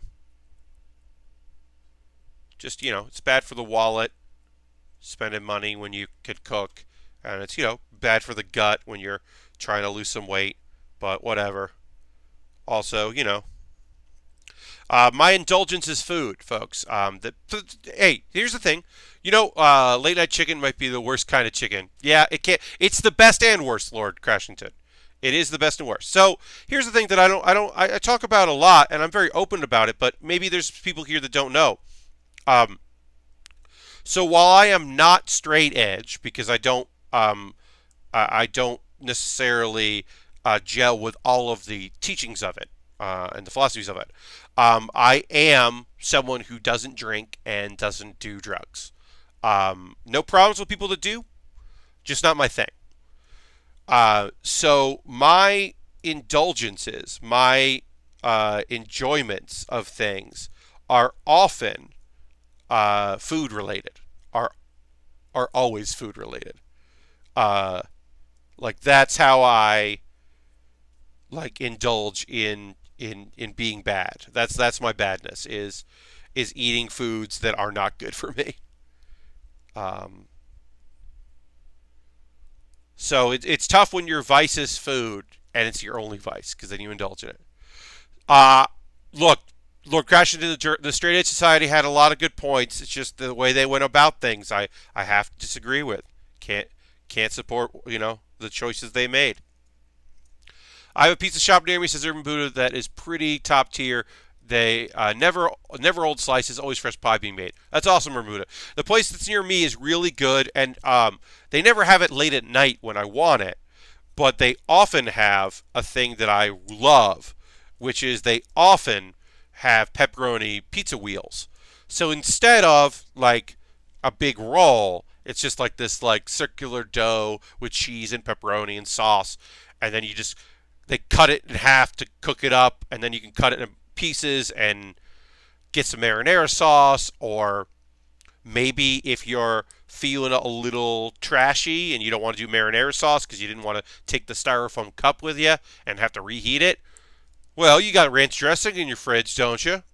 just it's bad for the wallet, spending money when you could cook, and it's bad for the gut when you're trying to lose some weight. But whatever. Also, my indulgence is food, folks. Hey, here's the thing. Late night chicken might be the worst kind of chicken. Yeah, it can't. It's the best and worst, Lord Crashington. It is the best and worst. So here's the thing that I talk about a lot, and I'm very open about it. But maybe there's people here that don't know. Um, So while I am not straight edge because I don't necessarily gel with all of the teachings of it and the philosophies of it. I am someone who doesn't drink and doesn't do drugs. No problems with people that do, just not my thing. So my indulgences, my enjoyments of things are often food related. Are always food related. Uh, like that's how I like indulge in being bad. That's my badness is eating foods that are not good for me. Um, so it's tough when your vice is food and it's your only vice because then you indulge in it. Uh look, Lord Crash into the Straight Edge Society had a lot of good points. It's just the way they went about things. I have to disagree with. Can't can't support the choices they made. I have a pizza shop near me, says Urban Buddha, that is pretty top tier. They never old slices, always fresh pie being made. That's awesome, Bermuda. The place that's near me is really good, and they never have it late at night when I want it, but they often have a thing that I love, which is they often have pepperoni pizza wheels. So instead of like a big roll, it's just like this like circular dough with cheese and pepperoni and sauce, and then you just they cut it in half to cook it up, and then you can cut it in pieces and get some marinara sauce, or maybe if you're feeling a little trashy and you don't want to do marinara sauce because you didn't want to take the styrofoam cup with you and have to reheat it, well, you got ranch dressing in your fridge, don't you?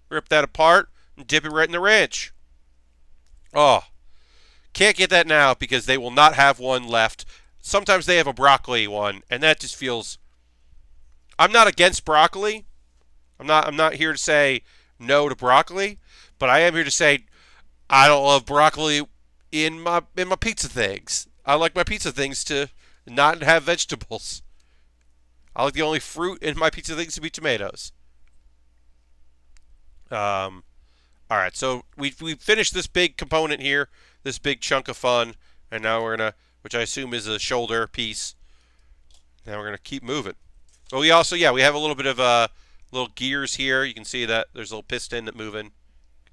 Rip that apart and dip it right in the ranch. Oh, can't get that now because they will not have one left. Sometimes they have a broccoli one, and that just feels. I'm not against broccoli. I'm not here to say no to broccoli, but I am here to say I don't love broccoli in my pizza things. I like my pizza things to not have vegetables. I like the only fruit in my pizza things to be tomatoes. All right, so we finished this big component here, this big chunk of fun, and now we're gonna, which I assume is a shoulder piece. Now we're gonna keep moving. But we also, yeah, we have a little bit of little gears here. You can see that there's a little piston that moving.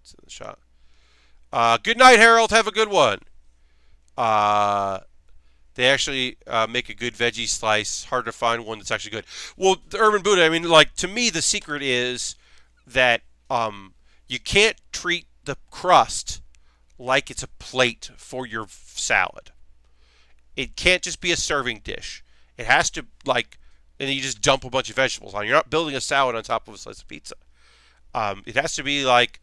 It's in the shot. Good night, Harold. Have a good one. Uh, they actually make a good veggie slice. Hard to find one that's actually good. Well, the Urban Buddha, I mean, like, to me, the secret is that you can't treat the crust like it's a plate for your salad. It can't just be a serving dish. It has to, like, and you just dump a bunch of vegetables on. You're not building a salad on top of a slice of pizza. It has to be, like,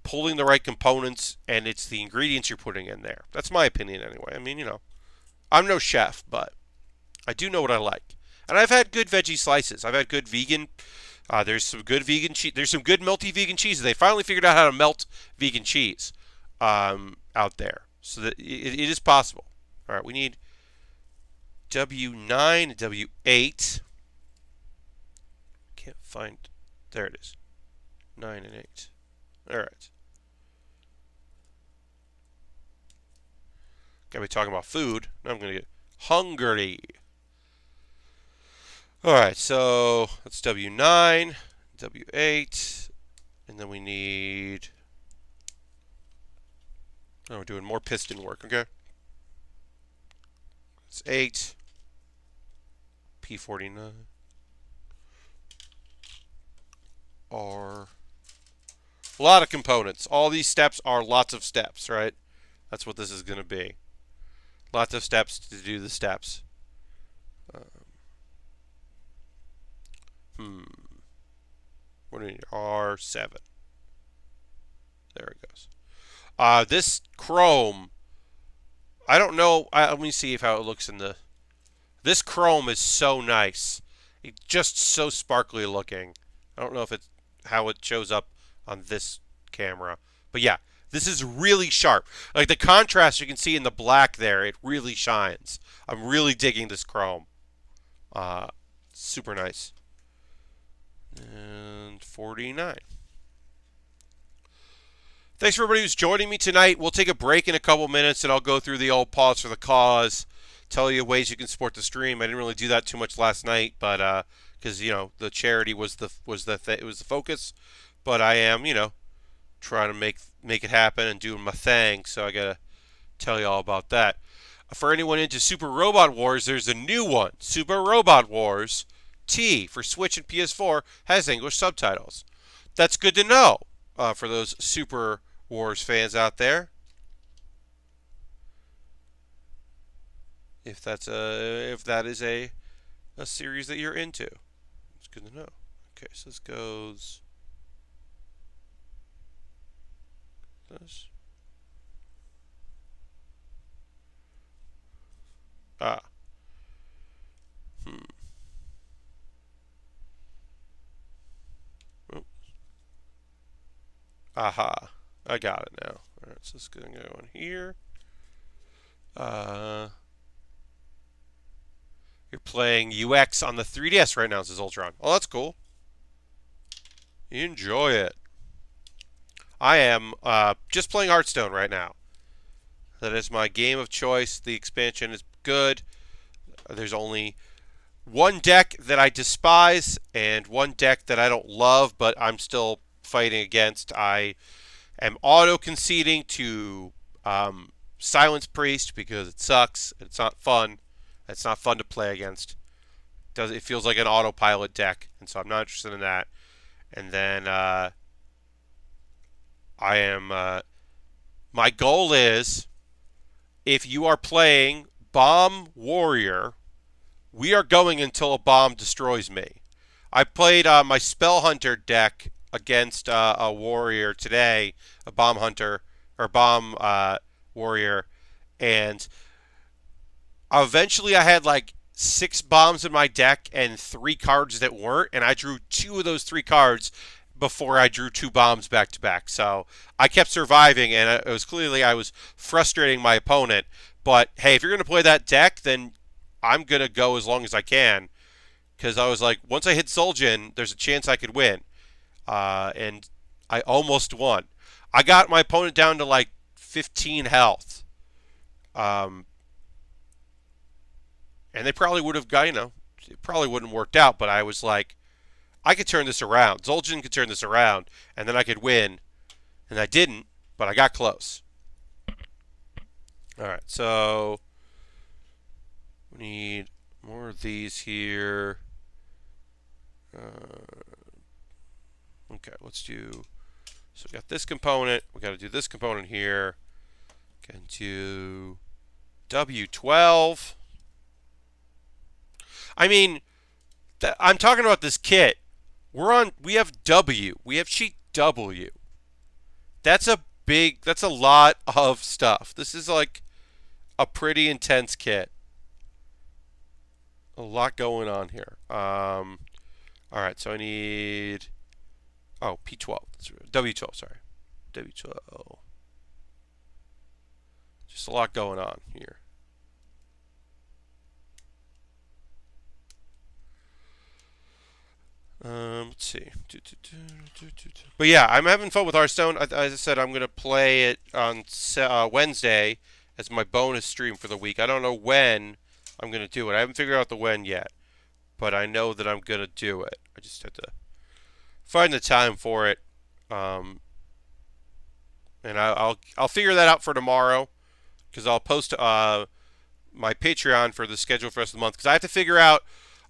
pulling the right components, and it's the ingredients you're putting in there. That's my opinion, anyway. I mean, I'm no chef, but I do know what I like. And I've had good veggie slices. I've had good vegan. There's some good vegan cheese. There's some good melty vegan cheeses. They finally figured out how to melt vegan cheese out there, so that it is possible. All right, we need W9 and W8. Can't find. There it is. 9 and 8. All right. Gotta be talking about food. Now I'm gonna get hungry. All right, so that's W9, W8, and then we need. Oh, we're doing more piston work. Okay. It's 8. P49. R. A lot of components. All these steps are lots of steps, right? That's what this is going to be. Lots of steps to do the steps. What do we need? R7. There it goes. This chrome, I don't know. Let me see how it looks in the. This chrome is so nice. It's just so sparkly looking. I don't know if it's how it shows up on this camera, but yeah, this is really sharp. Like the contrast you can see in the black there, it really shines. I'm really digging this chrome. Super nice. And 49. Thanks for everybody who's joining me tonight. We'll take a break in a couple minutes, and I'll go through the old pause for the cause, tell you ways you can support the stream. I didn't really do that too much last night, but because the charity was it was the focus, but I am trying to make it happen and doing my thing. So I gotta tell you all about that. For anyone into Super Robot Wars, there's a new one, Super Robot Wars T for Switch and PS4 has English subtitles. That's good to know for those Super Wars fans out there. If that is a series that you're into, it's good to know. Okay, so this goes this. Ah. Oops. Aha. I got it now. Alright, so this is going to go in here. You're playing UX on the 3DS right now, says Ultron. Oh, that's cool. Enjoy it. I am just playing Hearthstone right now. That is my game of choice. The expansion is good. There's only one deck that I despise and one deck that I don't love, but I'm still fighting against. I am auto-conceding to Silence Priest because it sucks. It's not fun. It's not fun to play against. It feels like an autopilot deck, and so I'm not interested in that. And then I am. My goal is, if you are playing Bomb Warrior, we are going until a bomb destroys me. I played my Spell Hunter deck against a warrior today, a Bomb Hunter or Bomb Warrior, and eventually I had like 6 bombs in my deck and 3 cards that weren't, and I drew 2 of those 3 cards before I drew 2 bombs back to back. So I kept surviving, and it was clearly I was frustrating my opponent. But hey, if you're going to play that deck, then I'm going to go as long as I can, because I was like, once I hit Zul'jin, there's a chance I could win. And I almost won. I got my opponent down to like 15 health. And they probably would have got, it probably wouldn't have worked out, but I was like, I could turn this around. Zul'jin could turn this around, and then I could win. And I didn't, but I got close. Alright, so we need more of these here. Okay, let's do, so we got this component. We got to do this component here. Can do W12. I mean, I'm talking about this kit. We have W. We have sheet W. That's a lot of stuff. This is like a pretty intense kit. A lot going on here. Alright, so I need, P12. W12, sorry. W12. Just a lot going on here. Let's see. But yeah, I'm having fun with Hearthstone. As I said, I'm going to play it on Wednesday as my bonus stream for the week. I don't know when I'm going to do it. I haven't figured out the when yet, but I know that I'm going to do it. I just have to find the time for it. And I'll figure that out for tomorrow, because I'll post my Patreon for the schedule for the rest of the month, because I have to figure out.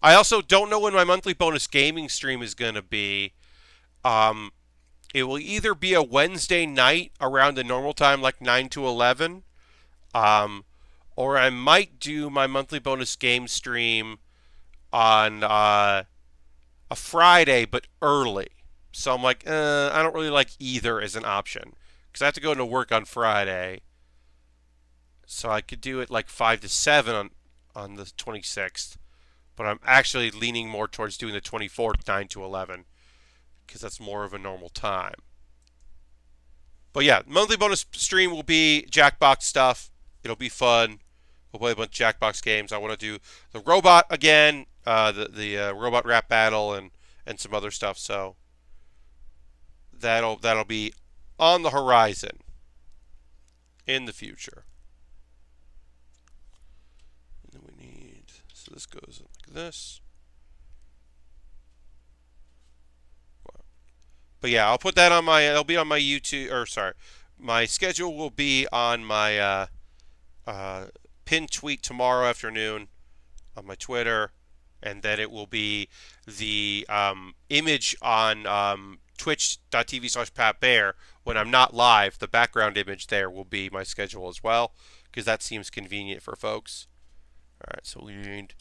I also don't know when my monthly bonus gaming stream is going to be. It will either be a Wednesday night around the normal time, like 9 to 11, or I might do my monthly bonus game stream on a Friday, but early. So I'm like, I don't really like either as an option, because I have to go into work on Friday. So I could do it like 5 to 7 on the 26th. But I'm actually leaning more towards doing the 24th, 9 to 11, because that's more of a normal time. But yeah, monthly bonus stream will be Jackbox stuff. It'll be fun. We'll play a bunch of Jackbox games. I want to do the robot again, the robot rap battle, and some other stuff. So that'll be on the horizon in the future. And then we need, so this goes like this. But yeah, I'll put that on my, it'll be on my YouTube, or sorry, my schedule will be on my pinned tweet tomorrow afternoon on my Twitter, and then it will be the image on twitch.tv/PatBaer when I'm not live. The background image there will be my schedule as well, because that seems convenient for folks. All right, so we need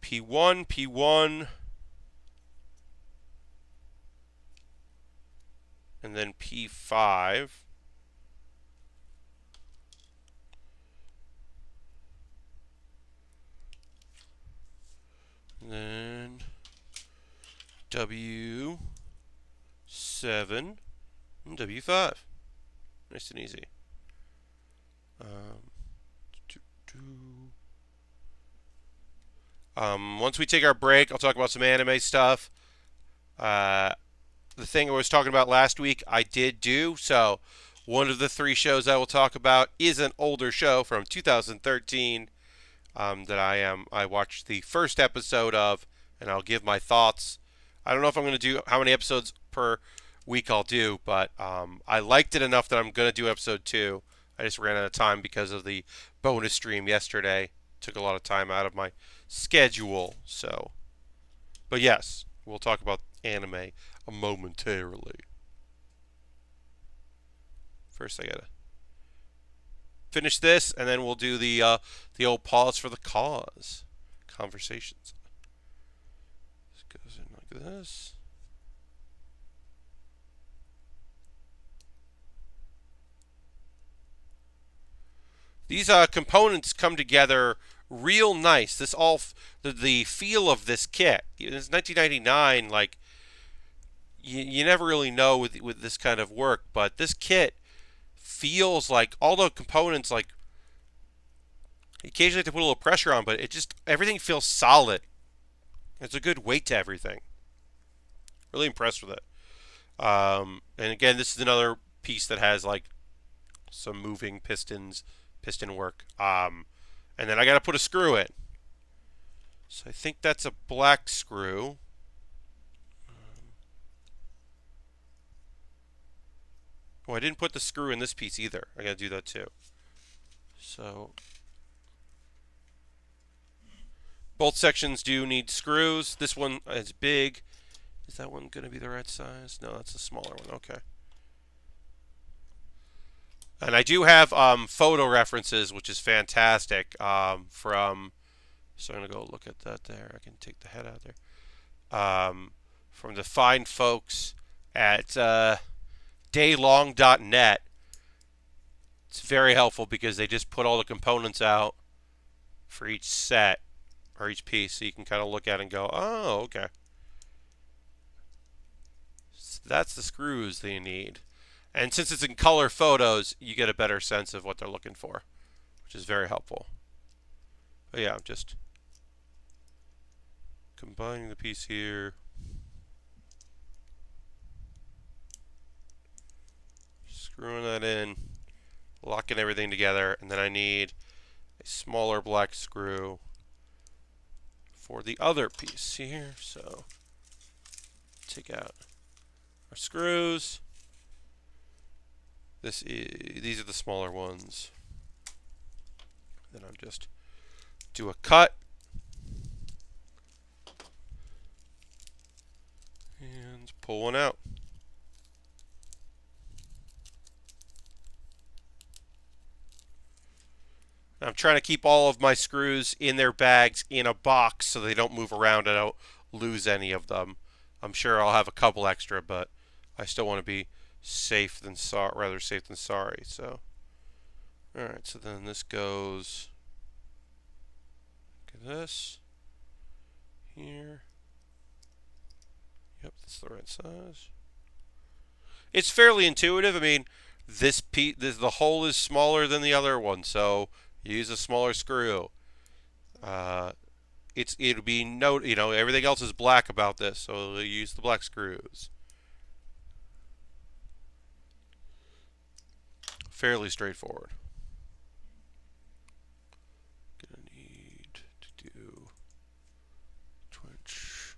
P1, P1, and then P5. And then W7 and W5. Nice and easy. Once we take our break, I'll talk about some anime stuff. The thing I was talking about last week, I did do. So one of the 3 shows I will talk about is an older show from 2013 that I watched the first episode of, and I'll give my thoughts. I don't know if I'm going to do how many episodes per week I'll do, but I liked it enough that I'm going to do episode 2. I just ran out of time because of the bonus stream yesterday. Took a lot of time out of my schedule. So, but yes, we'll talk about anime momentarily. First, I gotta finish this, and then we'll do the old pause for the cause conversations. This goes in like this. These components come together real nice. This all the feel of this kit. It's 1999. Like you never really know with this kind of work, but this kit feels like all the components, like occasionally have to put a little pressure on, but it just everything feels solid. It's a good weight to everything. Really impressed with it. And again, this is another piece that has like some moving piston work. And then I got to put a screw in. So I think that's a black screw. Oh, I didn't put the screw in this piece either. I got to do that too. So both sections do need screws. This one is big. Is that one going to be the right size? No, that's a smaller one. Okay. And I do have photo references, which is fantastic. So I'm going to go look at that there. I can take the head out there. From the fine folks at daylong.net. It's very helpful because they just put all the components out for each set or each piece, so you can kind of look at it and go, oh, okay. So that's the screws they need. And since it's in color photos, you get a better sense of what they're looking for, which is very helpful. But yeah, I'm just combining the piece here. Screwing that in, locking everything together, and then I need a smaller black screw for the other piece here. So take out our screws. These are the smaller ones. Then I'll just do a cut and pull one out. I'm trying to keep all of my screws in their bags in a box so they don't move around and I don't lose any of them. I'm sure I'll have a couple extra, but I still want to be safe than rather safe than sorry. So, all right. So then this goes. Look at this here. Yep, that's the right size. It's fairly intuitive. I mean, the hole is smaller than the other one, so use a smaller screw. It'll be everything else is black about this, so use the black screws. fairly straightforward. Gonna need to do Twitch.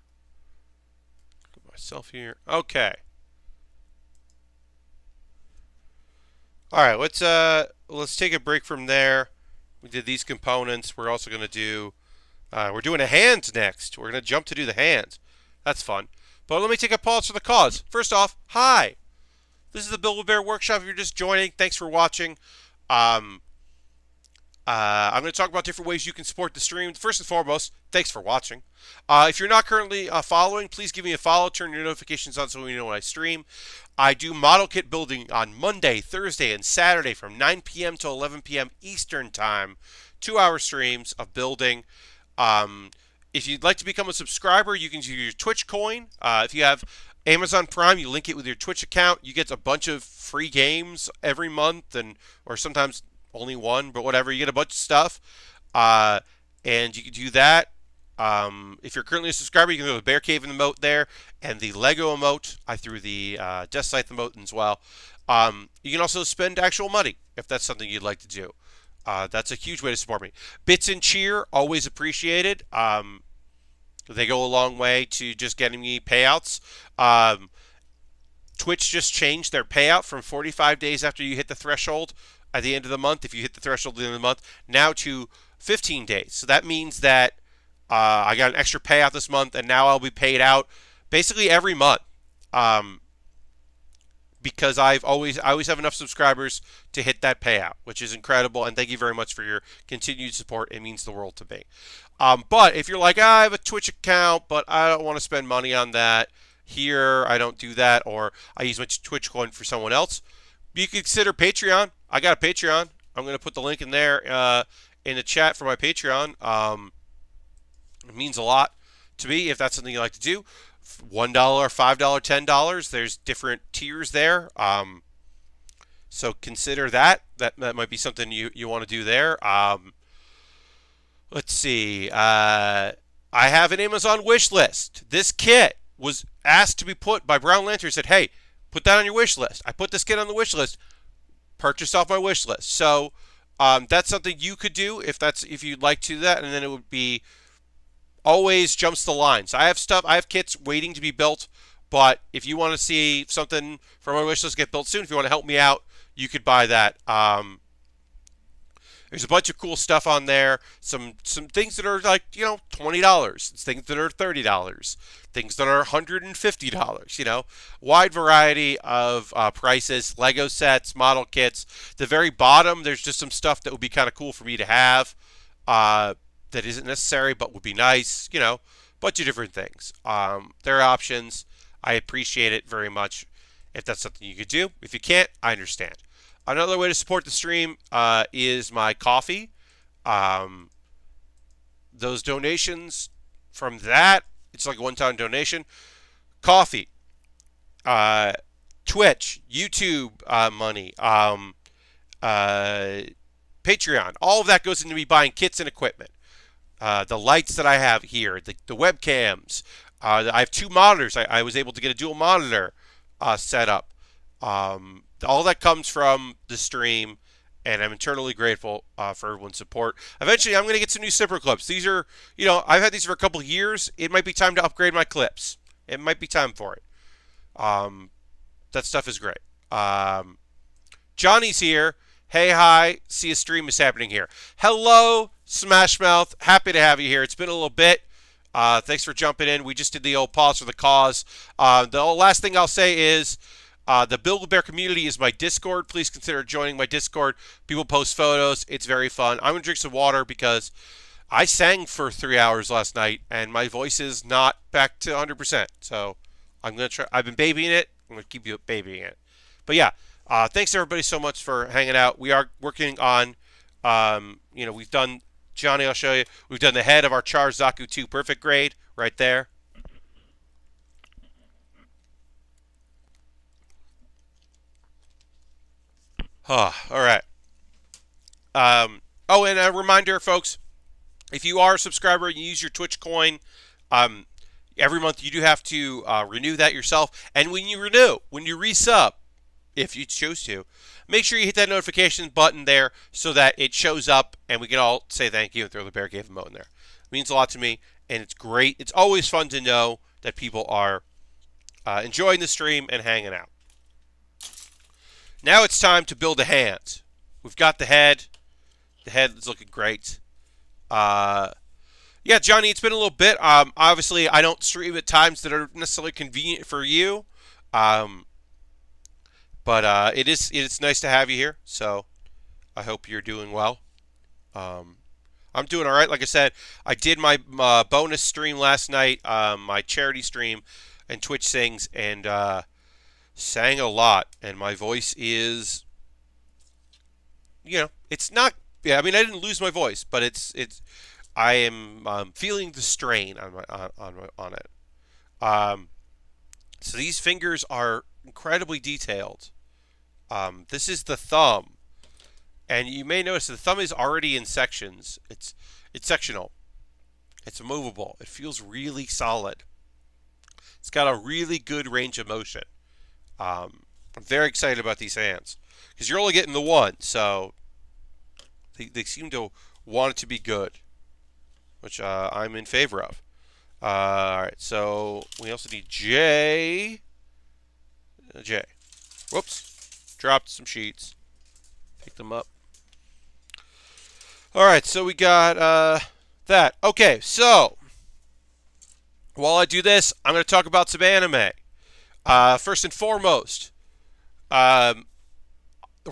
Get myself here. Okay. All right, let's take a break from there. We did these components. We're also gonna do we're doing a hands next. We're gonna jump to do the hands. That's fun. But let me take a pause for the cause. First off, hi. This is the Build with Baer workshop. If you're just joining, thanks for watching. I'm going to talk about different ways you can support the stream. First and foremost, thanks for watching. If you're not currently following, please give me a follow. Turn your notifications on so you know when I stream. I do model kit building on Monday, Thursday, and Saturday from 9 p.m. to 11 p.m. Eastern Time. 2-hour streams of building. If you'd like to become a subscriber, you can use your Twitch coin. If you have Amazon Prime, you link it with your Twitch account. You get a bunch of free games every month, or sometimes only one, but whatever. You get a bunch of stuff, and you can do that. If you're currently a subscriber, you can go to the Bear Cave emote there, and the Lego emote. I threw the Death Scythe emote as well. You can also spend actual money if that's something you'd like to do. That's a huge way to support me. Bits and cheer, always appreciated. They go a long way to just getting me payouts. Twitch just changed their payout from 45 days after you hit the threshold at the end of the month, if you hit the threshold at the end of the month, now to 15 days. So that means that I got an extra payout this month, and now I'll be paid out basically every month. Because I always have enough subscribers to hit that payout, which is incredible. And thank you very much for your continued support. It means the world to me. But if you're like, I have a Twitch account, but I don't want to spend money on that here, I don't do that, or I use my Twitch coin for someone else, you can consider Patreon. I got a Patreon. I'm going to put the link in there in the chat for my Patreon. It means a lot to me if that's something you like to do. $1, $5, $10. There's different tiers there. So consider that. That might be something you want to do there. Let's see. I have an Amazon wish list. This kit was asked to be put by Brown Lantern. Said, hey, put that on your wish list. I put this kit on the wish list. Purchased off my wish list. So that's something you could do if you'd like to do that, and then it would be always jumps the line. So I have kits waiting to be built, but if you want to see something from my wish list get built soon, if you want to help me out, you could buy that. There's a bunch of cool stuff on there. Some things that are like, $20. Things that are $30. Things that are $150. Wide variety of prices. Lego sets, model kits. The very bottom, there's just some stuff that would be kind of cool for me to have. That isn't necessary but would be nice, bunch of different things. There are options. I appreciate it very much if that's something you could do. If you can't, I understand. Another way to support the stream is my coffee. Those donations from that, it's like a one-time donation. Coffee, Twitch, YouTube money, Patreon, all of that goes into me buying kits and equipment. The lights that I have here, the webcams. I have 2 monitors. I was able to get a dual monitor set up. All that comes from the stream, and I'm eternally grateful for everyone's support. Eventually, I'm going to get some new zipper clips. These are, I've had these for a couple of years. It might be time to upgrade my clips. It might be time for it. That stuff is great. Johnny's here. Hey, hi. See a stream is happening here. Hello, Smashmouth. Happy to have you here. It's been a little bit. Thanks for jumping in. We just did the old pause for the cause. The last thing I'll say is the Build with Bear community is my Discord. Please consider joining my Discord. People post photos. It's very fun. I'm going to drink some water because I sang for 3 hours last night, and my voice is not back to 100%. So I'm going to try. I've been babying it. I'm going to keep you babying it. But yeah. Thanks everybody so much for hanging out. We are working on, we've done, Johnny, I'll show you. We've done the head of our Char Zaku 2 perfect grade right there. All right. Oh, and a reminder, folks, if you are a subscriber and you use your Twitch coin, every month you do have to renew that yourself. And when you resub, if you choose to. Make sure you hit that notification button there so that it shows up and we can all say thank you and throw the Bear Cave emote in there. It means a lot to me, and it's great. It's always fun to know that people are enjoying the stream and hanging out. Now it's time to build a hand. We've got the head. The head is looking great. Yeah, Johnny, it's been a little bit. Obviously, I don't stream at times that are necessarily convenient for you. But it's nice to have you here. So I hope you're doing well. I'm doing all right. Like I said, I did my bonus stream last night, my charity stream, and Twitch Sings, and sang a lot. And my voice is, it's not. Yeah, I mean, I didn't lose my voice, but I am feeling the strain on it. So these fingers are incredibly detailed. This is the thumb, and you may notice the thumb is already in sections. It's sectional. It's movable. It feels really solid. It's got a really good range of motion. I'm very excited about these hands because you're only getting the one, so they seem to want it to be good, which I'm in favor of. All right, so we also need J. Whoops, dropped some sheets. Pick them up. All right, so we got that. Okay, so while I do this, I'm going to talk about some anime. First and foremost, the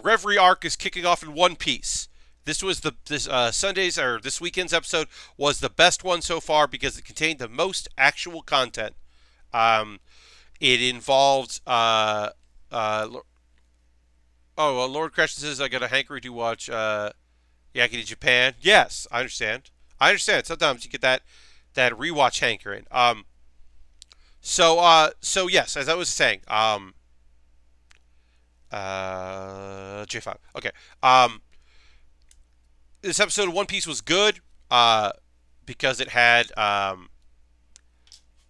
Reverie arc is kicking off in One Piece. This weekend's episode was the best one so far because it contained the most actual content. It involved Lord Crash says I got a hankering to watch Yakety Japan. Yes, I understand. Sometimes you get that rewatch hankering. So yes, as I was saying, J5. Okay. This episode of One Piece was good because it had a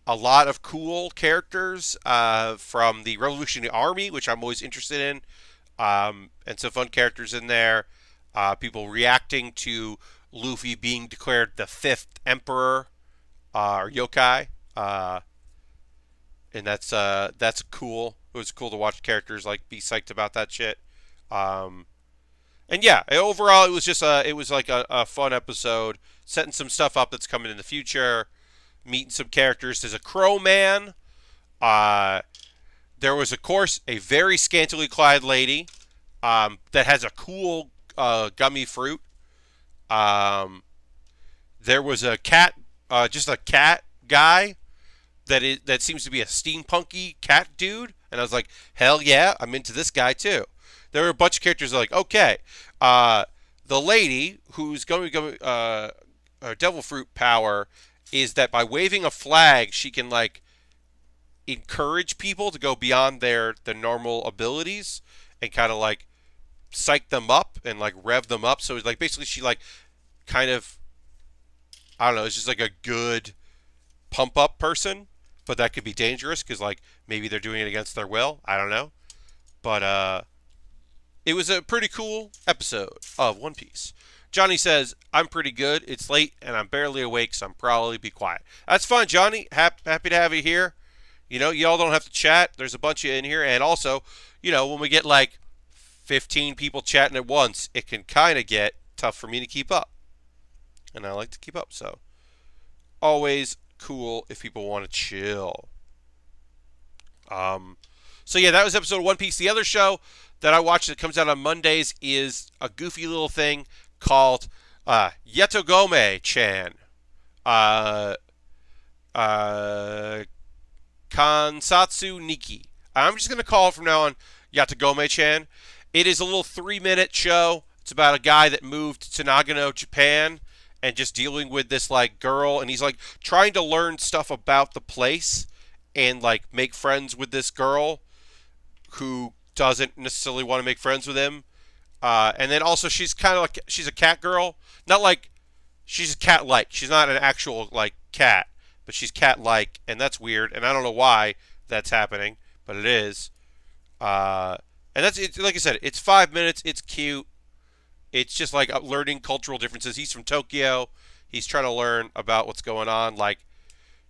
lot of cool characters from the Revolutionary Army, which I'm always interested in, and some fun characters in there. People reacting to Luffy being declared the 5th Emperor, or Yokai, and that's cool. It was cool to watch characters like be psyched about that shit. And yeah, overall, it was like a fun episode, setting some stuff up that's coming in the future, meeting some characters. There's a Crow Man. There was, of course, a very scantily clad lady that has a cool gummy fruit. There was a cat, just a cat guy that seems to be a steampunky cat dude, and I was like, hell yeah, I'm into this guy too. There were a bunch of characters that are like, okay, the lady who's going to go, her devil fruit power is that by waving a flag, she can like encourage people to go beyond their normal abilities and kind of like psych them up and like rev them up. So it's like basically she like kind of, I don't know, it's just like a good pump up person, but that could be dangerous because like maybe they're doing it against their will. I don't know, but it was a pretty cool episode of One Piece. Johnny says, I'm pretty good. It's late and I'm barely awake, so I'm probably be quiet. That's fine, Johnny. Happy to have you here. Y'all don't have to chat. There's a bunch of you in here. And also, when we get like 15 people chatting at once, it can kind of get tough for me to keep up. And I like to keep up, so always cool if people want to chill. So yeah, that was episode of One Piece. The other show that I watch that comes out on Mondays is a goofy little thing called Yatogame-chan. Kansatsu Nikki. I'm just going to call it from now on Yatogame-chan. It is a little 3-minute show. It's about a guy that moved to Nagano, Japan, and just dealing with this like girl, and he's like trying to learn stuff about the place and like make friends with this girl who doesn't necessarily want to make friends with him. And then also she's kind of like, she's a cat girl. Not like, she's cat-like. She's not an actual like cat, but she's cat-like, and that's weird, and I don't know why that's happening, but it is. And that's it. Like I said, it's 5 minutes. It's cute. It's just like learning cultural differences. He's from Tokyo. He's trying to learn about what's going on. Like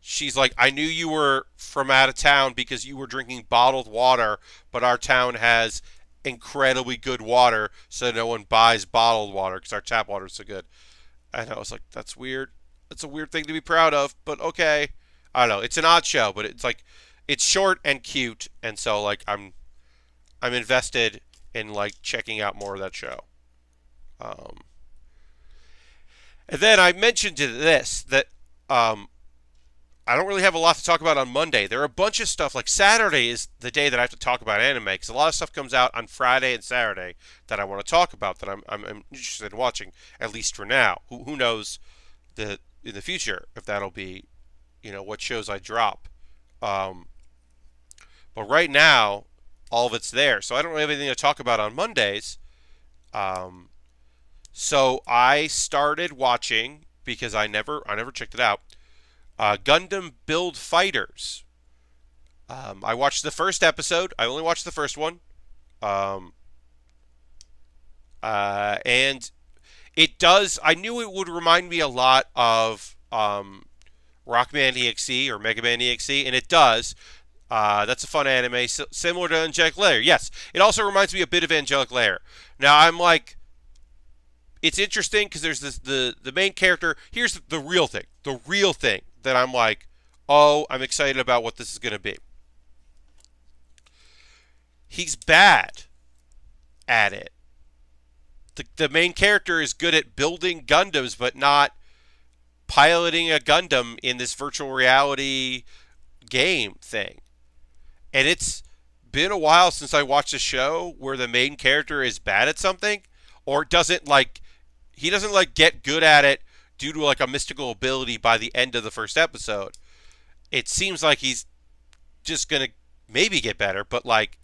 she's like, I knew you were from out of town because you were drinking bottled water, but our town has incredibly good water, so no one buys bottled water because our tap water is so good. And I was like, that's weird. That's a weird thing to be proud of, but okay. I don't know. It's an odd show, but it's like it's short and cute, and so like I'm invested in like checking out more of that show. Um, and then I mentioned this that I don't really have a lot to talk about on Monday. There are a bunch of stuff. Like Saturday is the day that I have to talk about anime because a lot of stuff comes out on Friday and Saturday that I want to talk about that I'm interested in watching, at least for now. Who knows in the future if that'll be, what shows I drop. Um, but right now, all of it's there, so I don't really have anything to talk about on Mondays. Um, so I started watching because I never checked it out. Gundam Build Fighters. I watched the first episode. I only watched the first one. Um, and it does. I knew it would remind me a lot of Rockman EXE or Mega Man EXE, and it does. That's a fun anime, similar to Angelic Layer. Yes, it also reminds me a bit of Angelic Layer. Now I'm like, it's interesting because there's the main character. Here's the real thing. The real thing that I'm like, oh, I'm excited about what this is going to be. He's bad at it. The main character is good at building Gundams, but not piloting a Gundam in this virtual reality game thing. And it's been a while since I watched a show where the main character is bad at something or doesn't like he doesn't like get good at it due to like a mystical ability by the end of the first episode. It seems like he's just going to maybe get better, but like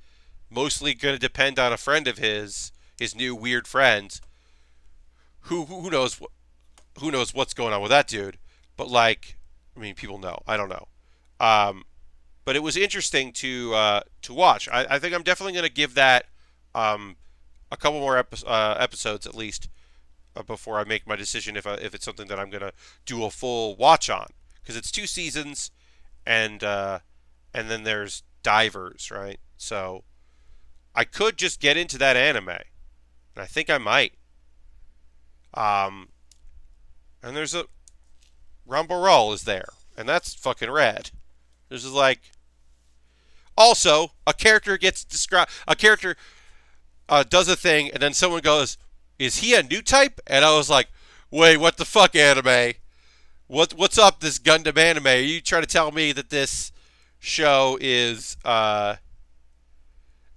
mostly going to depend on a friend of his new weird friend who knows who knows what's going on with that dude. But like, I mean, people know. I don't know. But it was interesting to watch. I think I'm definitely going to give that a couple more episodes at least before I make my decision if it's something that I'm going to do a full watch on, because it's 2 seasons and then there's Divers, right? So I could just get into that anime, and I think I might. And there's a Ramboral is there, and that's fucking rad. This is like, also a character gets described. A character does a thing, and then someone goes, "Is he a new type?" And I was like, "Wait, what the fuck, anime? What's up, this Gundam anime? Are you trying to tell me that this show is going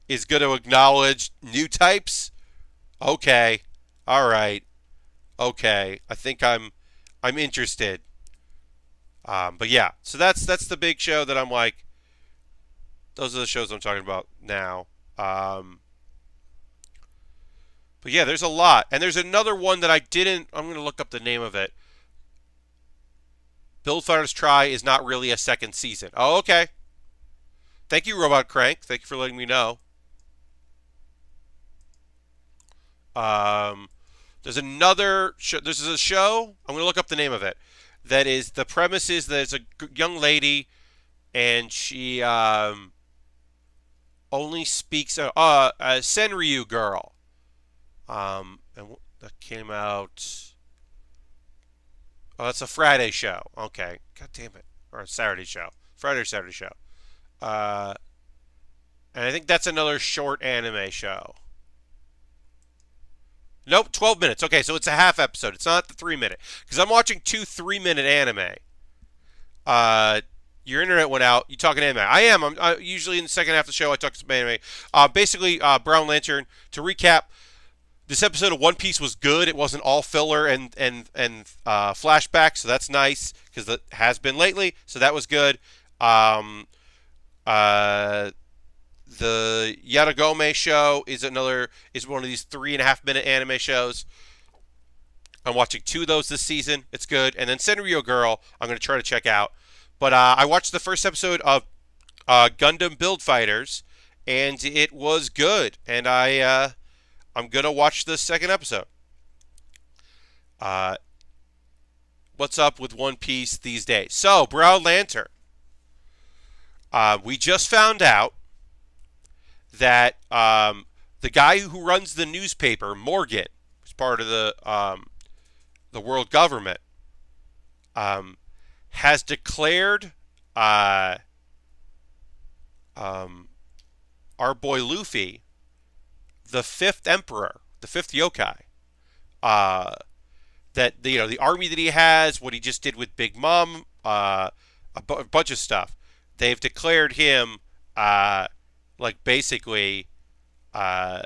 to acknowledge new types? Okay, all right, okay. I think I'm interested." But yeah, so that's the big show that I'm like. Those are the shows I'm talking about now. But yeah, there's a lot, and there's another one that I didn't. I'm going to look up the name of it. Build Fighters Try is not really a second season. Oh, okay. Thank you, Robot Crank. Thank you for letting me know. There's another show. This is a show. I'm going to look up the name of it. That is, the premise is that it's a young lady, and she only speaks a Senryu girl. And that came out. Oh, that's a Friday show. Okay, god damn it, or a Saturday show. Friday or Saturday show. And I think that's another short anime show. Nope, 12 minutes. Okay, so it's a half episode. It's not the 3 minute. Because I'm watching 2 3-minute anime. Your internet went out. You talking anime? I am. I'm usually in the second half of the show. I talk some anime. Basically, Brown Lantern. To recap, this episode of One Piece was good. It wasn't all filler and flashback, so that's nice because it has been lately. So that was good. The Yatogame show is one of these 3.5-minute anime shows. I'm watching 2 of those this season. It's good. And then Senryu Girl, I'm going to try to check out. But I watched the first episode of Gundam Build Fighters, and it was good. And I'm gonna watch the second episode. Uh, what's up with One Piece these days? So, Brown Lantern. We just found out that the guy who runs the newspaper, Morgan, who's part of the world government, has declared um, our boy Luffy the fifth emperor, the fifth yokai. Uh, that the army that he has, what he just did with Big Mom, a bunch of stuff. They've declared him like basically uh,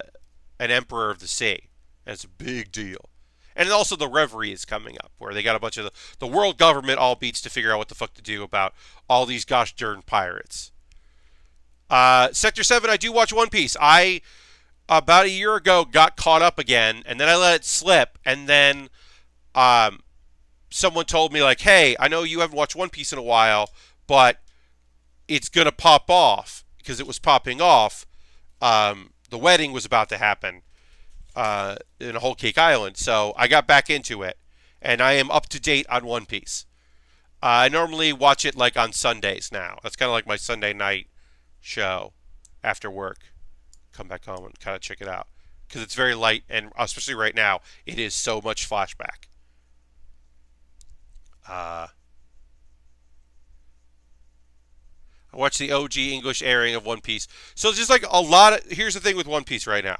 an emperor of the sea, and it's a big deal. And also the Reverie is coming up, where they got a bunch of the world government all beats to figure out what the fuck to do about all these gosh darn pirates. Sector 7, I do watch One Piece. I, about a year ago, got caught up again, and then I let it slip, and then um, someone told me, like, hey, I know you haven't watched One Piece in a while, but it's going to pop off, because it was popping off. The wedding was about to happen in a Whole Cake Island, so I got back into it, and I am up to date on One Piece. I normally watch it like on Sundays now. That's kind of like my Sunday night show after work. Come back home and kind of check it out because it's very light, and especially right now, it is so much flashback. I watched the OG English airing of One Piece. So it's just like a lot of. Here's the thing with One Piece right now.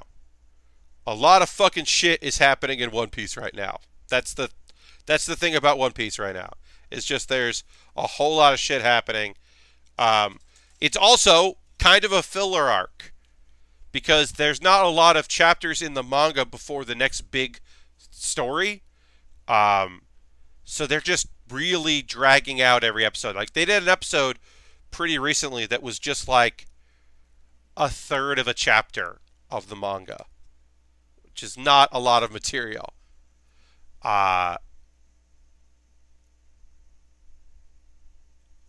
A lot of fucking shit is happening in One Piece right now. That's the thing about One Piece right now. It's just there's a whole lot of shit happening. Um, it's also kind of a filler arc because there's not a lot of chapters in the manga before the next big story. Um, so they're just really dragging out every episode. Like they did an episode pretty recently that was just like a third of a chapter of the manga, which is not a lot of material. Uh,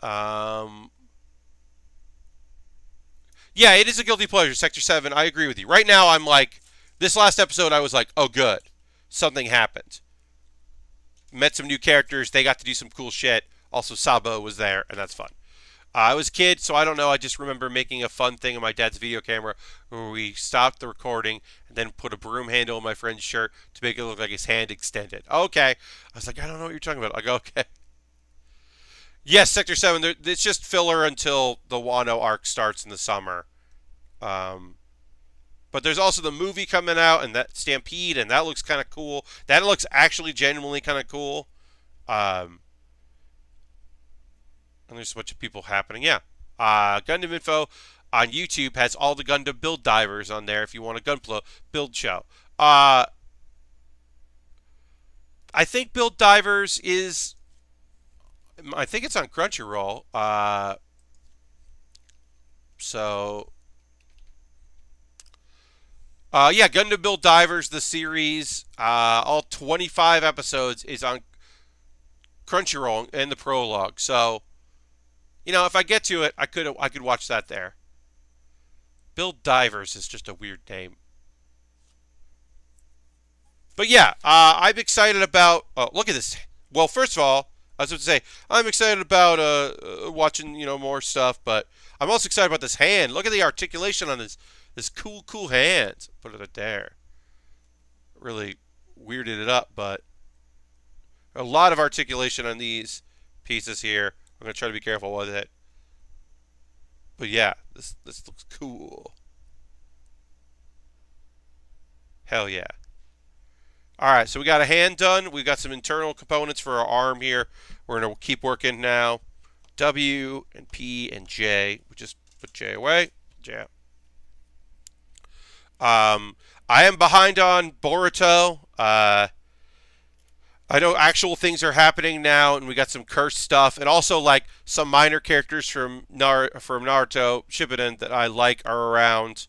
um, yeah, it is a guilty pleasure. Sector 7, I agree with you. Right now, I'm like, this last episode, I was like, oh, good. Something happened. Met some new characters. They got to do some cool shit. Also, Sabo was there, and that's fun. I was a kid, so I don't know. I just remember making a fun thing on my dad's video camera where we stopped the recording and then put a broom handle on my friend's shirt to make it look like his hand extended. Okay. I was like, I don't know what you're talking about. I go, okay. Yes, Sector 7, it's just filler until the Wano arc starts in the summer. Um, but there's also the movie coming out, and that Stampede, and that looks kind of cool. That looks actually genuinely kind of cool. Um, and there's a bunch of people happening. Yeah. Gundam Info on YouTube has all the Gundam build divers on there if you want a Gunpla build show. I think Build Divers is... I think it's on Crunchyroll. So... yeah, Gundam Build Divers, the series, all 25 episodes is on Crunchyroll and the prologue. So, if I get to it, I could watch that there. Build Divers is just a weird name. But yeah, I'm excited about. Oh, look at this. Well, first of all, I was going to say I'm excited about watching more stuff, but I'm also excited about this hand. Look at the articulation on this cool hand. Put it there. Really weirded it up, but a lot of articulation on these pieces here. I'm going to try to be careful with it. But yeah, this looks cool. Hell yeah. Alright, so we got a hand done. We've got some internal components for our arm here. We're going to keep working now. W and P and J. We just put J away. J out. I am behind on Boruto. I know actual things are happening now, and we got some cursed stuff, and also like some minor characters from Naruto Shippuden that I like are around.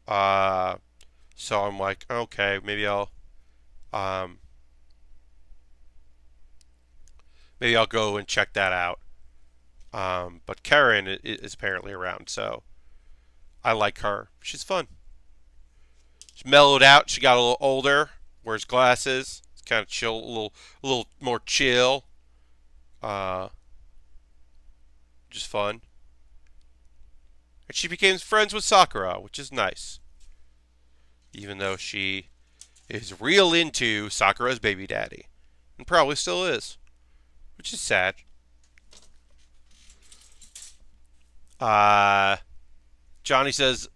So I'm like, okay, maybe I'll go and check that out. But Karen is apparently around, so I like her. She's fun. She's mellowed out. She got a little older. Wears glasses. It's kind of chill, a little more chill. Uh, just fun. And she became friends with Sakura, which is nice. Even though she is real into Sakura's baby daddy. And probably still is. Which is sad. Johnny says,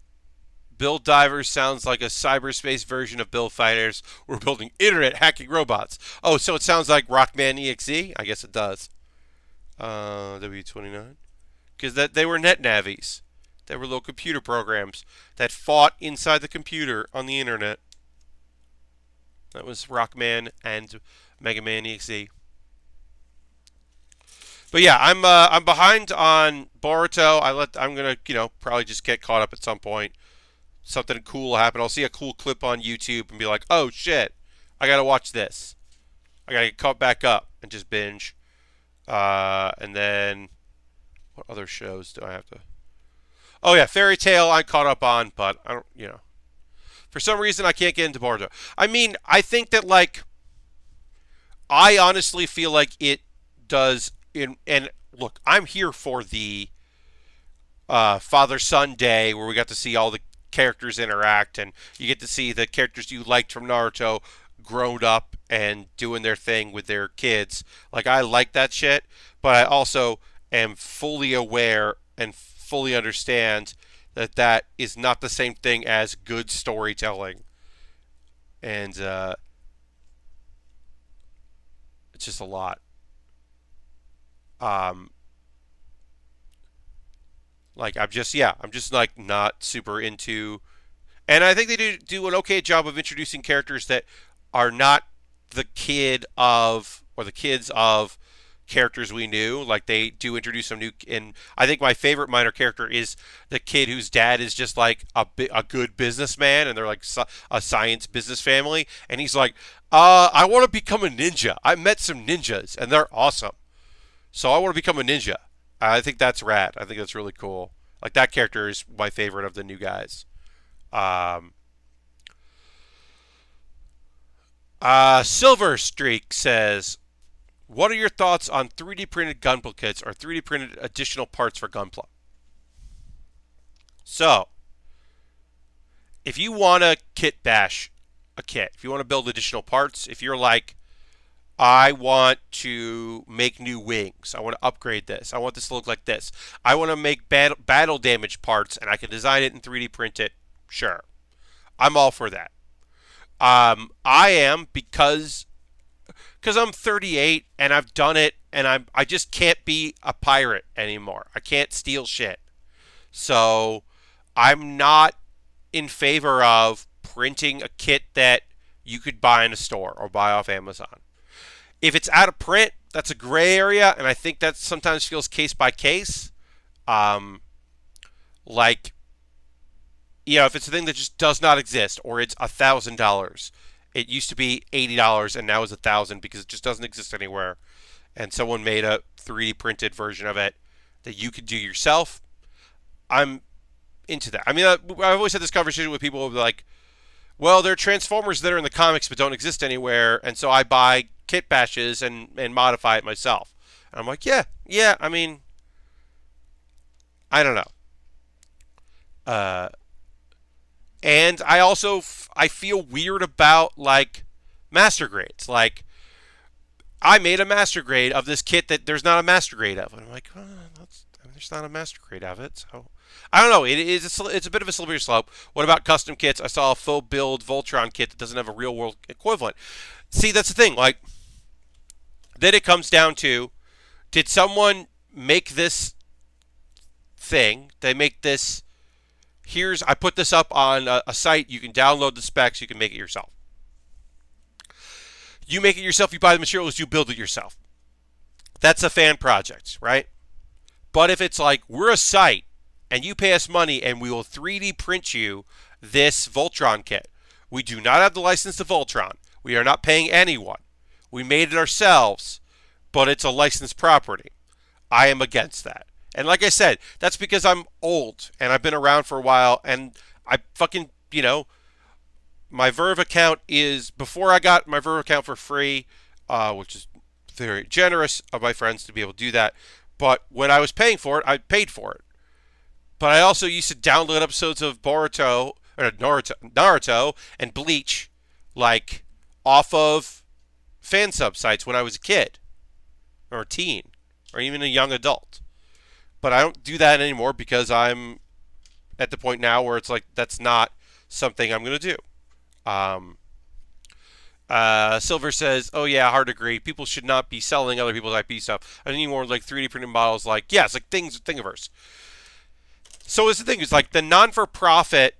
Build Divers sounds like a cyberspace version of Build Fighters. We're building internet hacking robots. Oh, so it sounds like Rockman EXE? I guess it does. W29. Because they were net navies. They were little computer programs that fought inside the computer on the internet. That was Rockman and Mega Man EXE. But yeah, I'm behind on Boruto. I'm gonna probably just get caught up at some point. Something cool will happen. I'll see a cool clip on YouTube and be like, oh shit, I gotta watch this. I gotta get caught back up and just binge. And then what other shows do I have to? Oh yeah, Fairy Tail I caught up on, but I don't, for some reason I can't get into Boruto. I mean, I think that I honestly feel like it does. And look, I'm here for the Father-Son Day where we got to see all the characters interact, and you get to see the characters you liked from Naruto grown up and doing their thing with their kids. I like that shit, but I also am fully aware and fully understand that that is not the same thing as good storytelling. And it's just a lot. I'm just not super into, and I think they do an okay job of introducing characters that are not the kid of or the kids of characters we knew. Like they do introduce some new, and I think my favorite minor character is the kid whose dad is just like a good businessman, and they're like a science business family, and he's like, I want to become a ninja. I met some ninjas, and they're awesome. So I want to become a ninja. I think that's rad. I think that's really cool. Like that character is my favorite of the new guys. Silver Streak says, what are your thoughts on 3D printed Gunpla kits or 3D printed additional parts for Gunpla? So, if you want to kit bash a kit, if you want to build additional parts, if you're like, I want to make new wings. I want to upgrade this. I want this to look like this. I want to make battle damage parts, and I can design it and 3D print it. Sure. I'm all for that. I am because I'm 38 and I've done it, and I just can't be a pirate anymore. I can't steal shit. So I'm not in favor of printing a kit that you could buy in a store or buy off Amazon. If it's out of print, that's a gray area, and I think that sometimes feels case by case. If it's a thing that just does not exist, or it's $1,000. It used to be $80, and now it's $1,000 because it just doesn't exist anywhere. And someone made a 3D printed version of it that you could do yourself. I'm into that. I mean, I've always had this conversation with people who be like, well, there are Transformers that are in the comics but don't exist anywhere, and so I buy kit bashes and modify it myself. And I'm like, yeah, I mean, I don't know. And I also I feel weird about master grades. Like I made a master grade of this kit that there's not a master grade of, and I'm like, there's not a master grade of it, so I don't know. It's a bit of a slippery slope. What about custom kits? I saw a full build Voltron kit that doesn't have a real world equivalent. See, that's the thing. Then it comes down to, did someone make this thing? They make this. I put this up on a site. You can download the specs. You can make it yourself. You make it yourself. You buy the materials. You build it yourself. That's a fan project, right? But if it's like, we're a site, and you pay us money, and we will 3D print you this Voltron kit. We do not have the license to Voltron. We are not paying anyone. We made it ourselves, but it's a licensed property. I am against that. And like I said, that's because I'm old and I've been around for a while, and I fucking, my Verve account is, before I got my Verve account for free, which is very generous of my friends to be able to do that. But when I was paying for it, I paid for it. But I also used to download episodes of Naruto and Bleach, like, off of fan sub sites when I was a kid, or a teen, or even a young adult. But I don't do that anymore because I'm at the point now where it's like that's not something I'm going to do. Silver says, "Oh yeah, hard to agree. People should not be selling other people's IP stuff. I need more like 3D printed models. Like, yeah, it's like Thingiverse. So it's the thing. It's like the non-for-profit.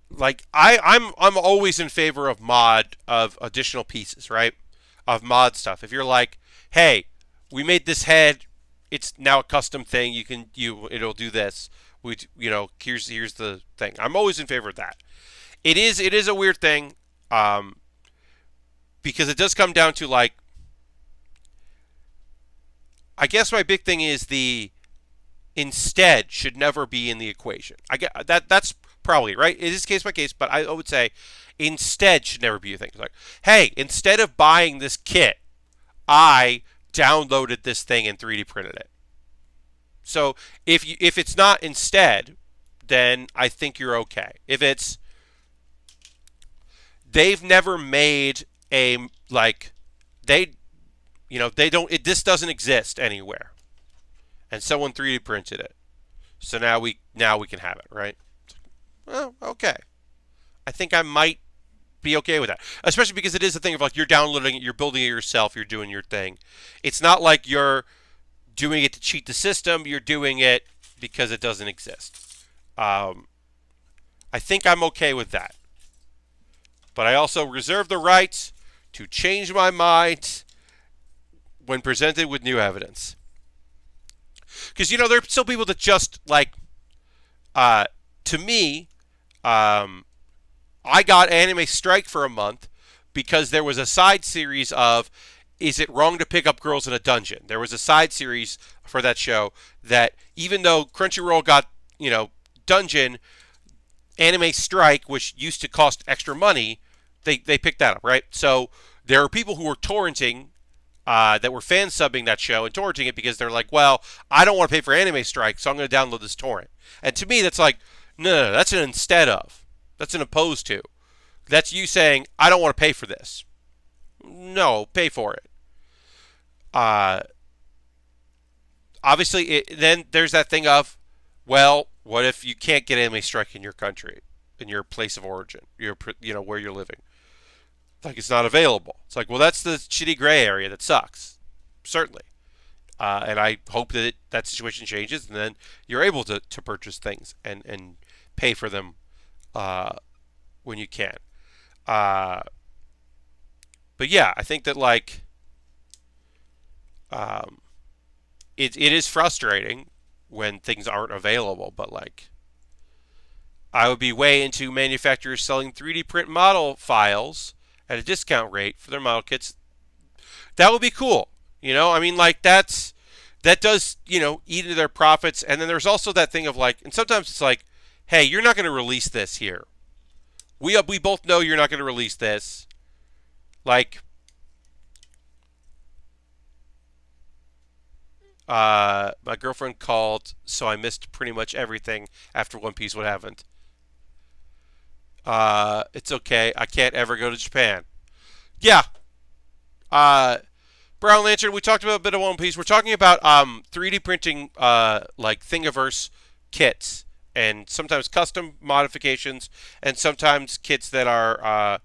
Like I'm always in favor of mod of additional pieces, right? Of mod stuff. If you're like, hey, we made this head. It's now a custom thing. It'll do this. Here's the thing. I'm always in favor of that. It is a weird thing, because it does come down to, like, I guess my big thing is the instead should never be in the equation. I get that's probably right. It is case by case, but I would say instead should never be a thing. It's like, hey, instead of buying this kit, I downloaded this thing and 3D printed it. So if it's not instead, then I think you're okay. If it's they've never made a, like, they don't, this doesn't exist anywhere, and someone 3D printed it, so now we can have it, right? Well, okay. I think I might be okay with that, especially because it is a thing of, like, you're downloading it, you're building it yourself, you're doing your thing. It's not like you're doing it to cheat the system. You're doing it because it doesn't exist. I think I'm okay with that. But I also reserve the right to change my mind when presented with new evidence. Because, there are still people that just, like, to me, I got Anime Strike for a month because there was a side series of, is it wrong to pick up girls in a dungeon? There was a side series for that show that, even though Crunchyroll got, dungeon, Anime Strike, which used to cost extra money, they picked that up, right? So there are people who were torrenting, that were fan subbing that show and torrenting it because they're like, well, I don't want to pay for Anime Strike, so I'm going to download this torrent. And to me, that's like, no, that's an instead of. That's an opposed to. That's you saying, I don't want to pay for this. No, pay for it. Obviously, then there's that thing of, well, what if you can't get Anime Strike in your country, in your place of origin, where you're living? Like, it's not available. It's like, well, that's the shitty gray area that sucks, certainly. And I hope that that situation changes, and then you're able to purchase things and pay for them when you can. But yeah, I think that, like, it is frustrating when things aren't available, but, like, I would be way into manufacturers selling 3D print model files at a discount rate for their model kits. That would be cool. I mean, like, that does, eat into their profits. And then there's also that thing of, like, and sometimes it's like, hey, you're not going to release this here. We both know you're not going to release this. Like, my girlfriend called, so I missed pretty much everything after One Piece. What happened? It's okay. I can't ever go to Japan. Yeah. Brown Lantern, we talked about a bit of One Piece. We're talking about 3D printing, like, Thingiverse kits, and sometimes custom modifications, and sometimes kits that are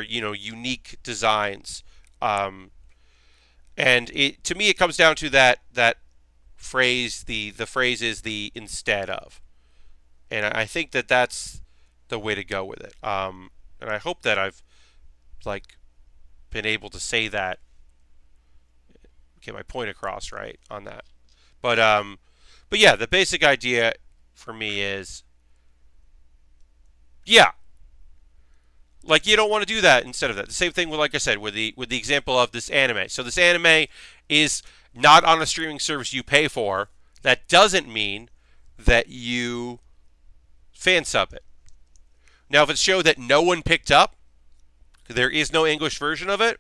unique designs. And to me, it comes down to that phrase. The phrase is the instead of, and I think that that's the way to go with it. And I hope that I've, like, been able to say that, get my point across right on that. But yeah, the basic idea for me is, yeah, like, you don't want to do that instead of that. The same thing with, like I said, with the example of this anime. So this anime is not on a streaming service you pay for, that doesn't mean that you fan sub it. Now, if it's a show that no one picked up, there is no English version of it,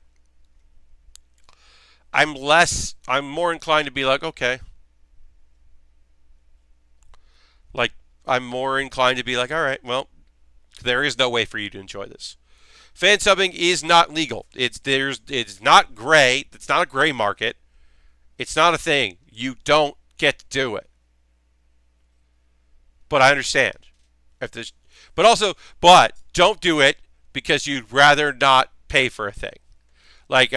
I'm more inclined to be like, okay. Like, I'm more inclined to be like, all right, well, there is no way for you to enjoy this. Fan subbing is not legal. It's not gray. It's not a gray market. It's not a thing. You don't get to do it. But I understand. But don't do it because you'd rather not pay for a thing. Like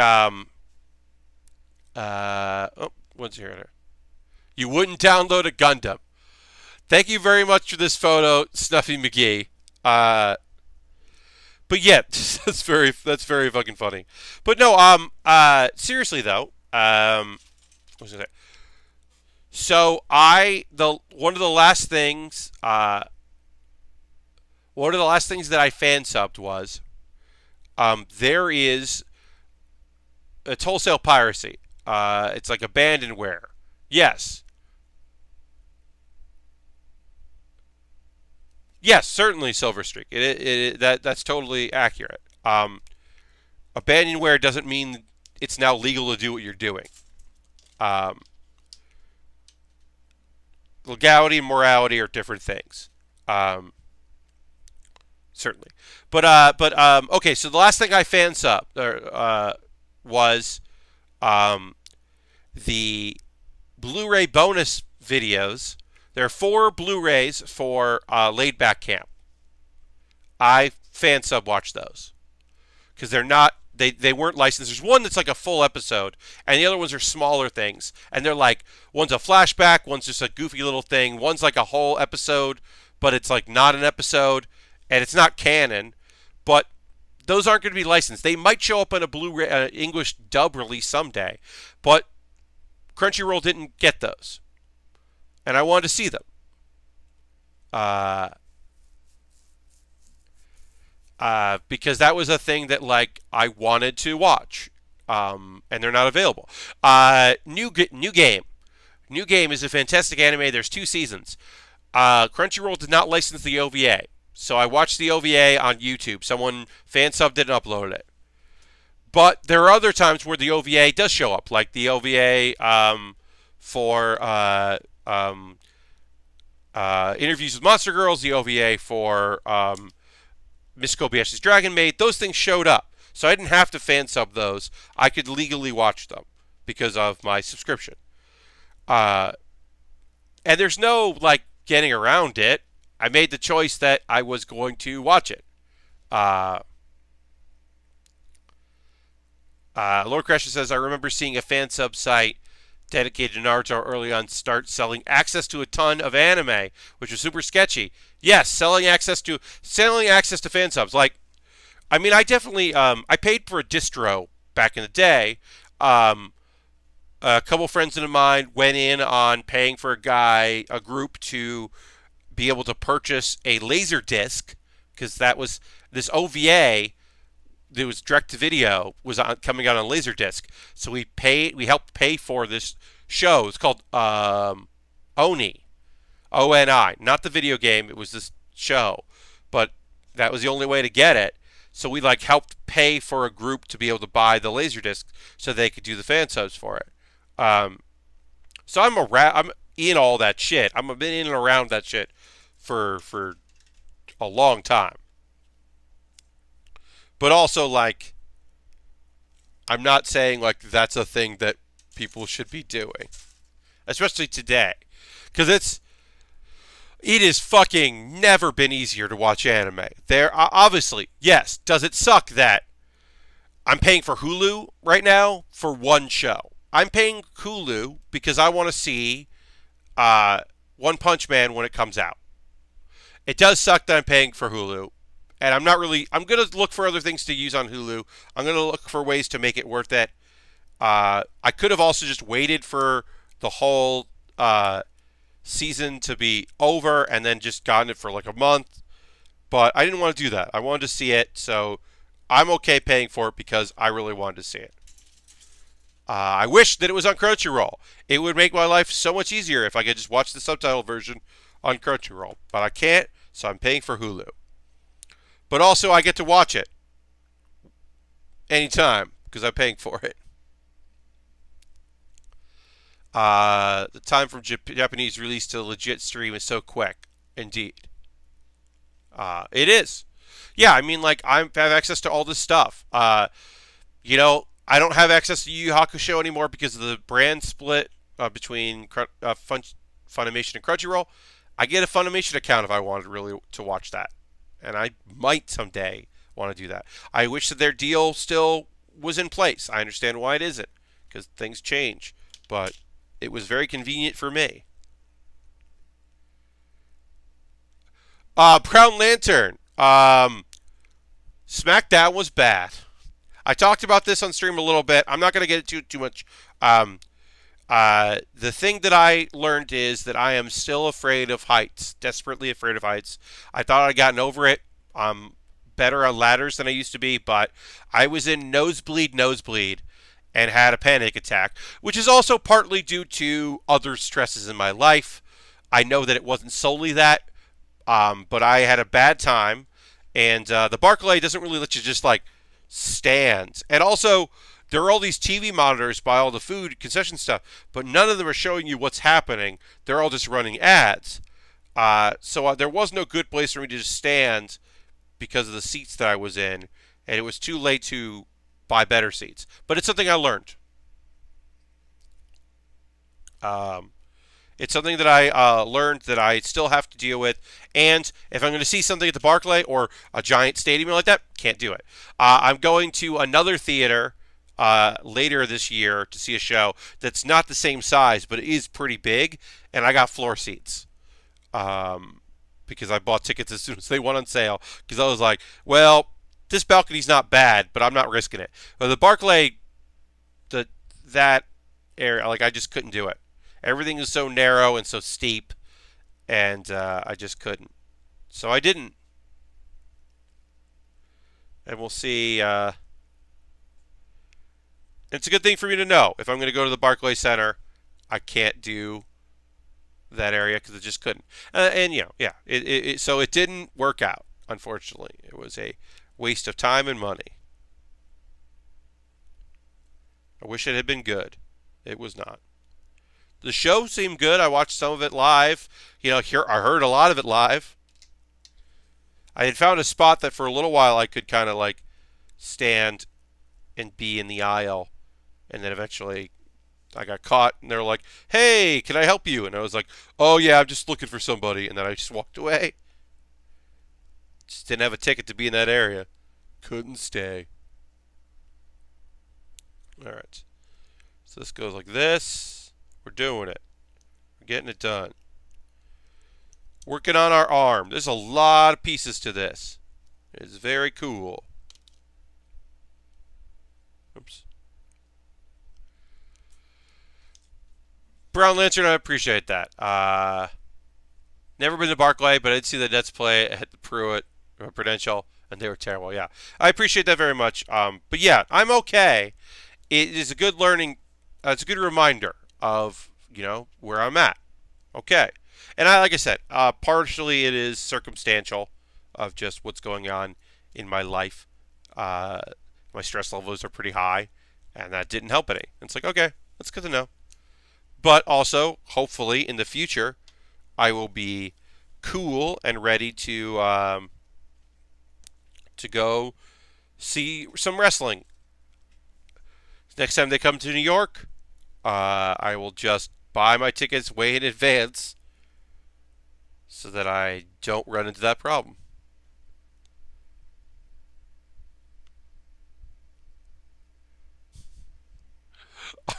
what's here? You wouldn't download a Gundam. Thank you very much for this photo, Snuffy McGee. But yeah, that's very fucking funny. But no, seriously though, what was it? So one of the last things that I fan subbed was, there is, it's wholesale piracy. It's like abandonware. Yes. Yes, certainly Silver Streak. That's totally accurate. Abandonware doesn't mean it's now legal to do what you're doing. Legality and morality are different things. Certainly. But okay, so the last thing I fan subbed was the Blu-ray bonus videos. There are 4 Blu-rays for Laid Back Camp. I fan sub watched those because they weren't licensed. There's one that's like a full episode, and the other ones are smaller things. And they're like, one's a flashback, one's just a goofy little thing, one's like a whole episode, but it's like not an episode, and it's not canon. But those aren't going to be licensed. They might show up in a Blu-ray English dub release someday, but Crunchyroll didn't get those. And I wanted to see them. Because that was a thing that like I wanted to watch. And they're not available. New Game. New Game is a fantastic anime. There's 2 seasons. Crunchyroll did not license the OVA. So I watched the OVA on YouTube. Someone fan subbed it and uploaded it. But there are other times where the OVA does show up. Like the OVA for Interviews with Monster Girls, the OVA for Miss Kobayashi's Dragon Maid. Those things showed up. So I didn't have to fan sub those. I could legally watch them because of my subscription. And there's no like getting around it. I made the choice that I was going to watch it. Lord Crasher says, I remember seeing a fan sub site dedicated to Naruto early on start selling access to a ton of anime, which was super sketchy. Yes, selling access to fan subs. Like, I mean, I definitely I paid for a distro back in the day. A couple friends of mine went in on paying for a group to be able to purchase a laser disc, because that was this OVA that was direct to video was coming out on Laserdisc. So we helped pay for this show. It's called Oni, ONI, not the video game. It was this show, but that was the only way to get it. So we like helped pay for a group to be able to buy the Laserdisc so they could do the fan subs for it. So I'm in all that shit. I've been in and around that shit for a long time. But also, like, I'm not saying, like, that's a thing that people should be doing. Especially today. Because it is fucking never been easier to watch anime. There, obviously, yes, does it suck that I'm paying for Hulu right now for one show? I'm paying Hulu because I want to see One Punch Man when it comes out. It does suck that I'm paying for Hulu. And I'm going to look for other things to use on Hulu. I'm going to look for ways to make it worth it. I could have also just waited for the whole season to be over and then just gotten it for like a month. But I didn't want to do that. I wanted to see it. So I'm okay paying for it because I really wanted to see it. I wish that it was on Crunchyroll. It would make my life so much easier if I could just watch the subtitle version on Crunchyroll. But I can't, so I'm paying for Hulu. But also, I get to watch it anytime because I'm paying for it. The time from Japanese release to legit stream is so quick, indeed. It is. Yeah, I mean, like I have access to all this stuff. I don't have access to Yu Yu Hakusho anymore because of the brand split between Funimation and Crunchyroll. I get a Funimation account if I wanted really to watch that, and I might someday want to do that. I wish that their deal still was in place. I understand why it isn't because things change, but it was very convenient for me. Brown Lantern. SmackDown was bad. I talked about this on stream a little bit. I'm not going to get into it too much. The thing that I learned is that I am still afraid of heights, desperately afraid of heights. I thought I'd gotten over it. I'm better on ladders than I used to be, but I was in nosebleed, and had a panic attack, which is also partly due to other stresses in my life. I know that it wasn't solely that, but I had a bad time, and the Barclay doesn't really let you just like stand. And also, there are all these TV monitors by all the food concession stuff, but none of them are showing you what's happening. They're all just running ads. So there was no good place for me to just stand because of the seats that I was in, and it was too late to buy better seats. But it's something I learned. Um, it's something that I learned that I still have to deal with. And if I'm going to see something at the Barclay or a giant stadium like that, can't do it. I'm going to another theater later this year to see a show that's not the same size, but it is pretty big. And I got floor seats because I bought tickets as soon as they went on sale. Because I was like, well, this balcony's not bad, but I'm not risking it. But the Barclay, that area, like I just couldn't do it. Everything is so narrow and so steep, and I just couldn't. So I didn't. And we'll see. It's a good thing for me to know. If I'm going to go to the Barclay Center, I can't do that area because I just couldn't. And yeah. So it didn't work out. Unfortunately, it was a waste of time and money. I wish it had been good. It was not. The show seemed good. I watched some of it live. Here I heard a lot of it live. I had found a spot that for a little while I could kind of like stand and be in the aisle, and then eventually I got caught, and they were like, "Hey, can I help you?" And I was like, "Oh yeah, I'm just looking for somebody," and then I just walked away. Just didn't have a ticket to be in that area. Couldn't stay. All right. So this goes like this. We're doing it. We're getting it done. Working on our arm. There's a lot of pieces to this. It's very cool. Oops. Brown Lantern, I appreciate that. Never been to Barclay, but I did see the Nets play at the Prudential, and they were terrible. Yeah, I appreciate that very much. But yeah, I'm okay. It is a good learning. It's a good reminder of where I'm at. Okay, and like I said, partially it is circumstantial of just what's going on in my life. My stress levels are pretty high, and that didn't help any. It's like, okay, that's good to know. But also, hopefully, in the future, I will be cool and ready to go see some wrestling. Next time they come to New York, I will just buy my tickets way in advance so that I don't run into that problem.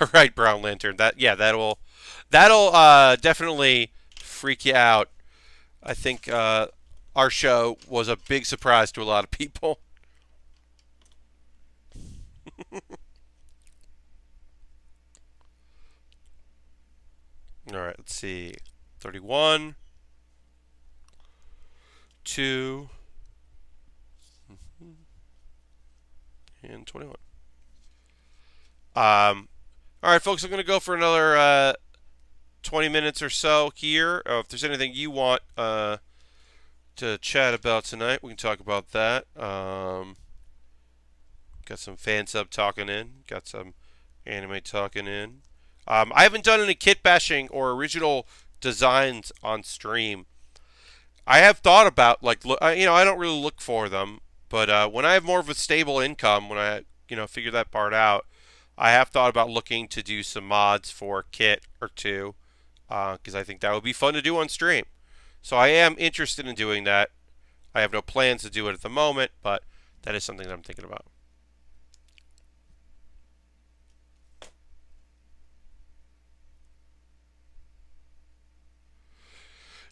All right, Brown Lantern. That'll definitely freak you out. I think our show was a big surprise to a lot of people. All right, let's see. 31, 2, and 21. All right, folks, I'm going to go for another 20 minutes or so here. If there's anything you want to chat about tonight, we can talk about that. Got some fan sub talking in. Got some anime talking in. I haven't done any kit bashing or original designs on stream. I have thought about I don't really look for them, but when I have more of a stable income, when I figure that part out, I have thought about looking to do some mods for kit or two, because I think that would be fun to do on stream. So I am interested in doing that. I have no plans to do it at the moment, but that is something that I'm thinking about.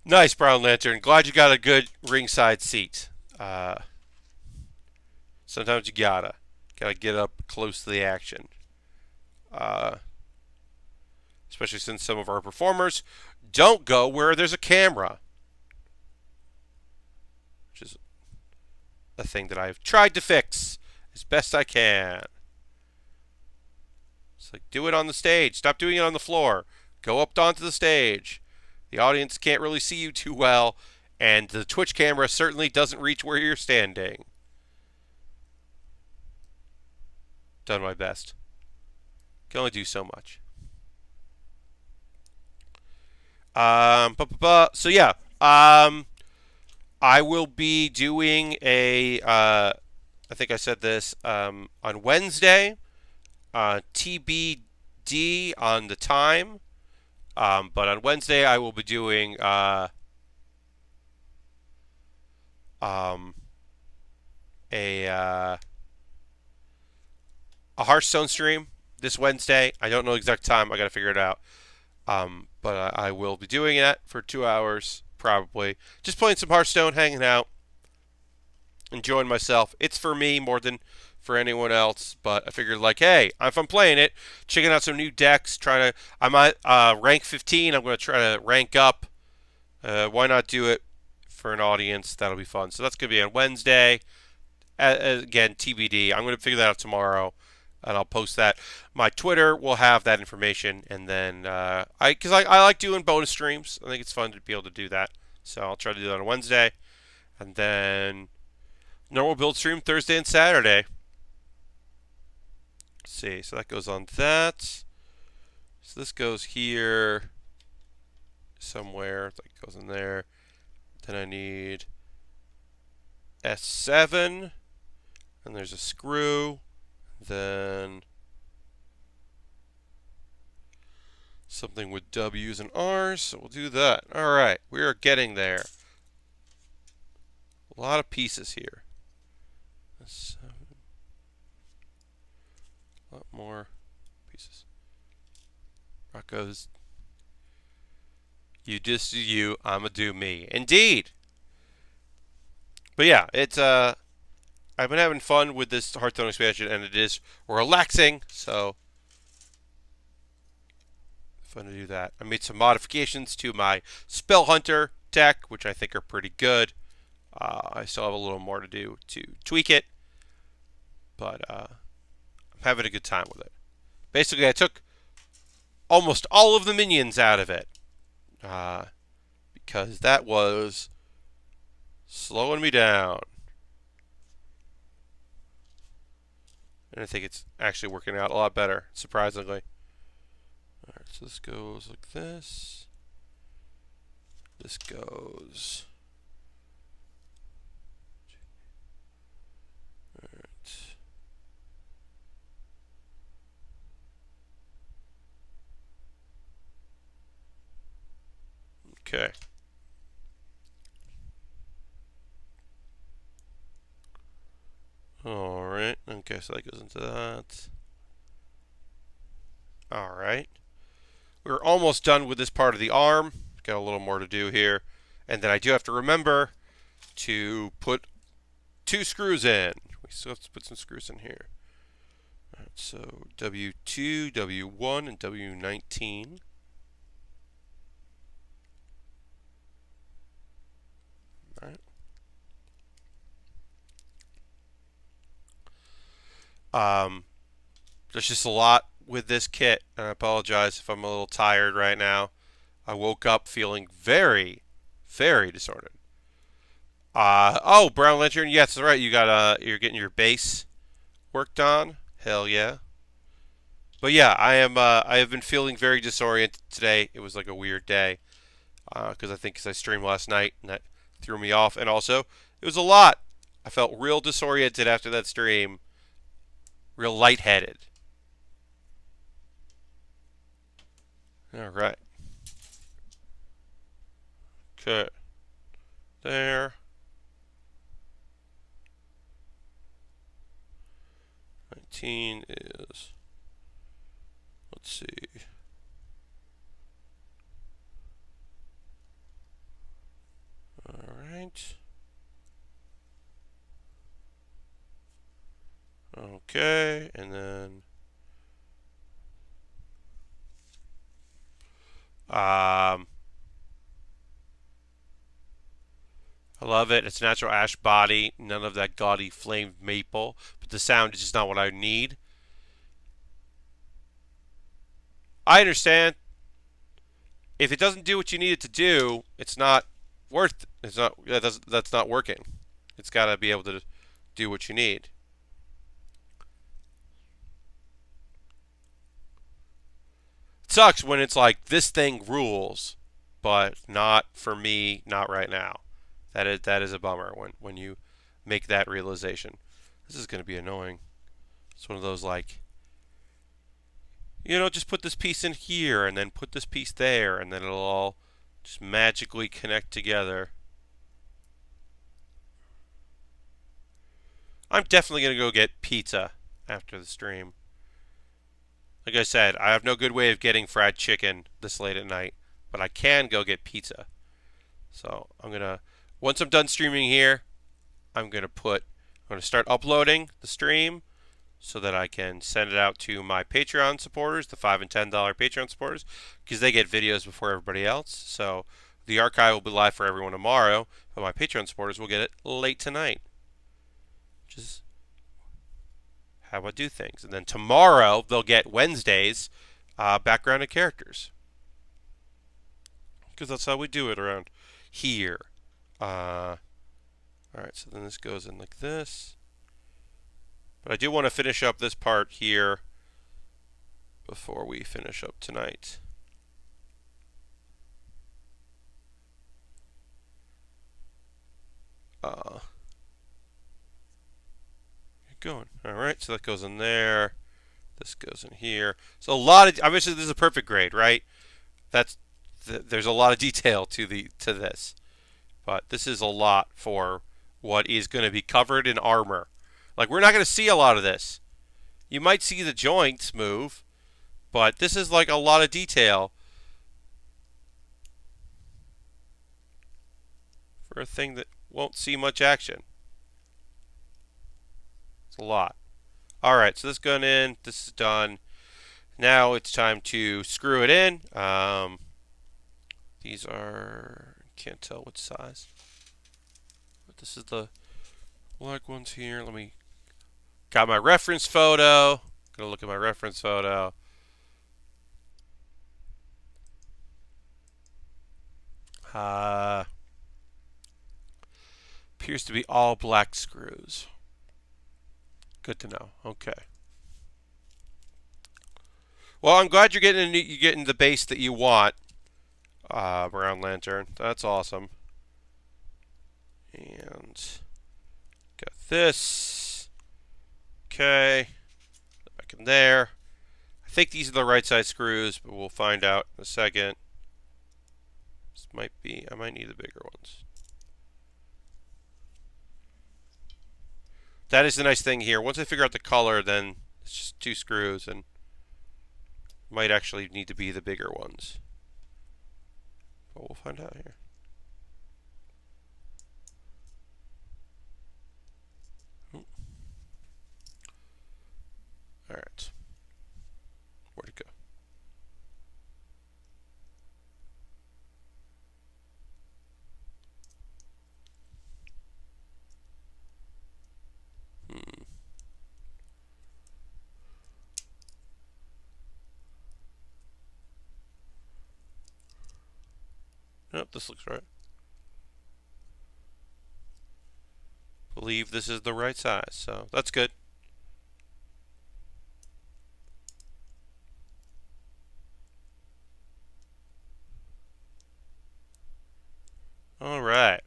Nice, Brown Lantern. Glad you got a good ringside seat. Sometimes you gotta get up close to the action. Uh, Especially since some of our performers don't go where there's a camera, which is a thing that I've tried to fix as best I can. It's like, do it on the stage. Stop doing it on the floor. Go up onto the stage. The audience can't really see you too well, and the Twitch camera certainly doesn't reach where you're standing. Done my best. Can only do so much. So yeah, I will be doing I think I said this, on Wednesday, TBD on the time, but on Wednesday I will be doing, a Hearthstone stream this Wednesday. I don't know the exact time. I got to figure it out. But I will be doing that for 2 hours, probably. Just playing some Hearthstone, hanging out, enjoying myself. It's for me more than for anyone else, but I figured, hey, if I'm playing it, checking out some new decks, I'm at rank 15, I'm going to try to rank up. Why not do it for an audience? That'll be fun. So that's going to be on Wednesday. Again, TBD. I'm going to figure that out tomorrow, and I'll post that. My Twitter will have that information, and then because I like doing bonus streams. I think it's fun to be able to do that. So I'll try to do that on Wednesday, and then normal build stream Thursday and Saturday. Let's see, so that goes on that. So this goes here somewhere. That goes in there. Then I need S7, and there's a screw. Then something with W's and R's, so we'll do that. Alright, we are getting there. A lot of pieces here. A lot more pieces. Rocco's, you just do you, I'ma do me. Indeed! But yeah, it's I've been having fun with this Hearthstone expansion, and it is relaxing, so fun to do that. I made some modifications to my Spell Hunter deck, which I think are pretty good. I still have a little more to do to tweak it, but I'm having a good time with it. Basically, I took almost all of the minions out of it, because that was slowing me down. And I think it's actually working out a lot better, surprisingly. Alright, so this goes like this. This goes. Alright. Okay. Alright, okay, so that goes into that. Alright. We're almost done with this part of the arm. Got a little more to do here. And then I do have to remember to put 2 screws in. We still have to put some screws in here. Alright, so W2, W1, and W19. Alright. There's just a lot with this kit, and I apologize if I'm a little tired right now. I woke up feeling very, very disordered. Oh, Brown Lantern. Yes, that's right. You're getting your base worked on. Hell yeah. But yeah, I have been feeling very disoriented today. It was like a weird day because I think because I streamed last night and that threw me off, and also it was a lot. I felt real disoriented after that stream, real lightheaded. All right. Okay. There. 19 is. Let's see. All right. Okay, and then I love it. It's natural ash body, none of that gaudy flamed maple, but the sound is just not what I need. I understand. If it doesn't do what you need it to do, it's not worth. It's not. That's not working. It's got to be able to do what you need. It sucks when it's like this thing rules, but not for me. Not right now. That is a bummer when you make that realization. This is going to be annoying. It's one of those like, just put this piece in here and then put this piece there, and then it'll all just magically connect together. I'm definitely going to go get pizza after the stream. Like I said, I have no good way of getting fried chicken this late at night, but I can go get pizza. So once I'm done streaming here, I'm going to start uploading the stream so that I can send it out to my Patreon supporters, the $5 and $10 Patreon supporters, because they get videos before everybody else. So the archive will be live for everyone tomorrow, but my Patreon supporters will get it late tonight. Which is how I do things. And then tomorrow they'll get Wednesday's background and characters, because that's how we do it around here. Alright, so then this goes in like this. But I do want to finish up this part here before we finish up tonight. Going. Alright, so that goes in there. This goes in here. So obviously this is a perfect grade, right? There's a lot of detail to this. But this is a lot for what is going to be covered in armor. Like, we're not going to see a lot of this. You might see the joints move, but this is like a lot of detail for a thing that won't see much action. It's a lot. Alright, so this is going in. This is done. Now it's time to screw it in. These are, can't tell which size. But this is the black ones here. Got my reference photo. Gonna look at my reference photo. Appears to be all black screws. Good to know. Okay. Well, I'm glad you're getting the base that you want, Brown Lantern. That's awesome. And got this. Okay. Back in there. I think these are the right size screws, but we'll find out in a second. This might be. I might need the bigger ones. That is the nice thing here. Once I figure out the color, then it's just 2 screws, and might actually need to be the bigger ones. But we'll find out here. Alright. Where'd it go? Nope, this looks right. Believe this is the right size, so that's good. All right.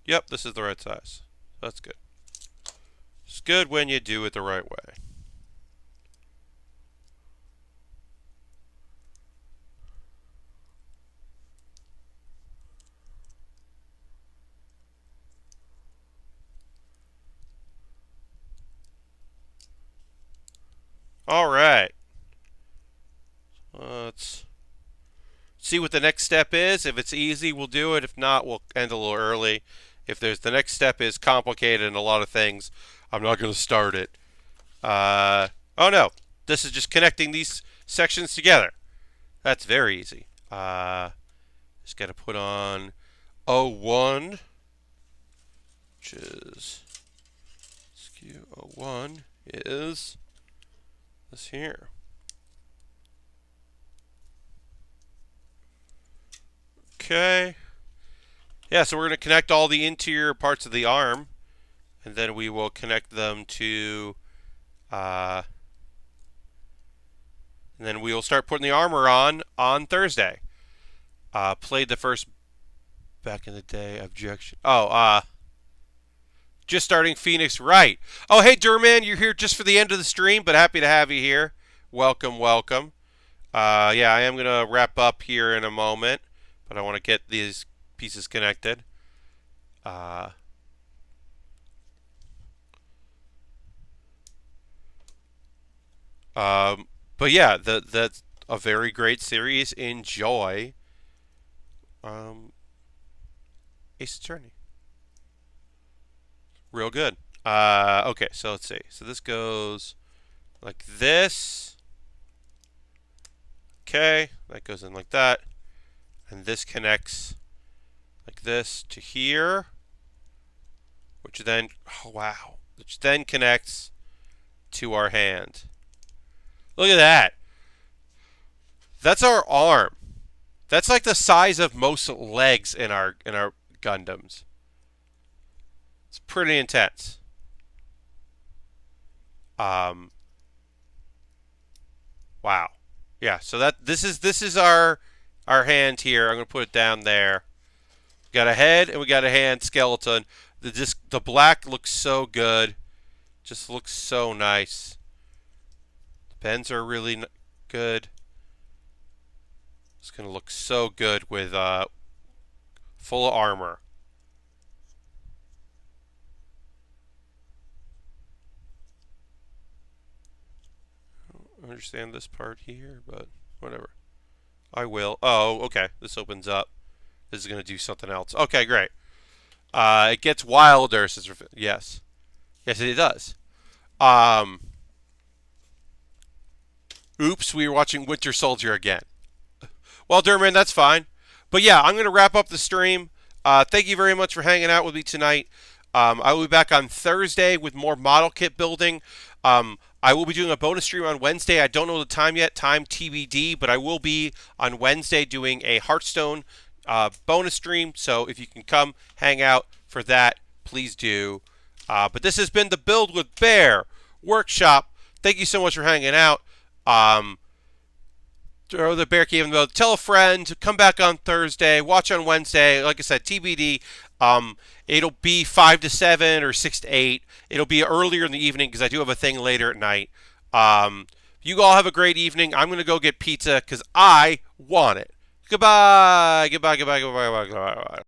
Yep, this is the right size. That's good. It's good when you do it the right way. All right. Let's see what the next step is. If it's easy, we'll do it. If not, we'll end a little early. If there's the next step is complicated and a lot of things, I'm not going to start it. Oh no, this is just connecting these sections together. That's very easy. Just got to put on O1, which is skew O1 is this here. Okay. Yeah, so we're going to connect all the interior parts of the arm, and then we will connect them to, and then we will start putting the armor on Thursday. Played the first back in the day objection. Oh, just starting Phoenix, right? Oh, hey, Durman, you're here just for the end of the stream, but happy to have you here. Welcome, welcome. Yeah, I am gonna wrap up here in a moment, but I want to get these pieces connected. But yeah, that's a very great series. Enjoy. Ace Attorney. Real good. Okay, so let's see. So this goes like this. Okay, that goes in like that. And this connects like this to here. Which then, oh wow. Which then connects to our hand. Look at that. That's our arm. That's like the size of most legs in our Gundams. It's pretty intense. Wow. Yeah, so this is our hand here. I'm gonna put it down there. We got a head and we got a hand skeleton. The black looks so good. Just looks so nice. The bends are really good. It's gonna look so good with full of armor. I don't understand this part here, but whatever. I will. Oh, okay. This opens up. This is gonna do something else. Okay, great. It gets wilder. Yes, yes, it does. Oops, we were watching Winter Soldier again. Well, Durman, that's fine. But yeah, I'm going to wrap up the stream. Thank you very much for hanging out with me tonight. I will be back on Thursday with more model kit building. I will be doing a bonus stream on Wednesday. I don't know the time yet, time TBD, but I will be on Wednesday doing a Hearthstone bonus stream. So if you can come hang out for that, please do. But this has been the Build with Baer workshop. Thank you so much for hanging out. Throw the Baer Cave in the middle. Tell a friend. Come back on Thursday. Watch on Wednesday. Like I said, TBD. It'll be 5 to 7 or 6 to 8. It'll be earlier in the evening because I do have a thing later at night. You all have a great evening. I'm going to go get pizza because I want it. Goodbye. Goodbye. Goodbye. Goodbye. Goodbye. Goodbye. Goodbye.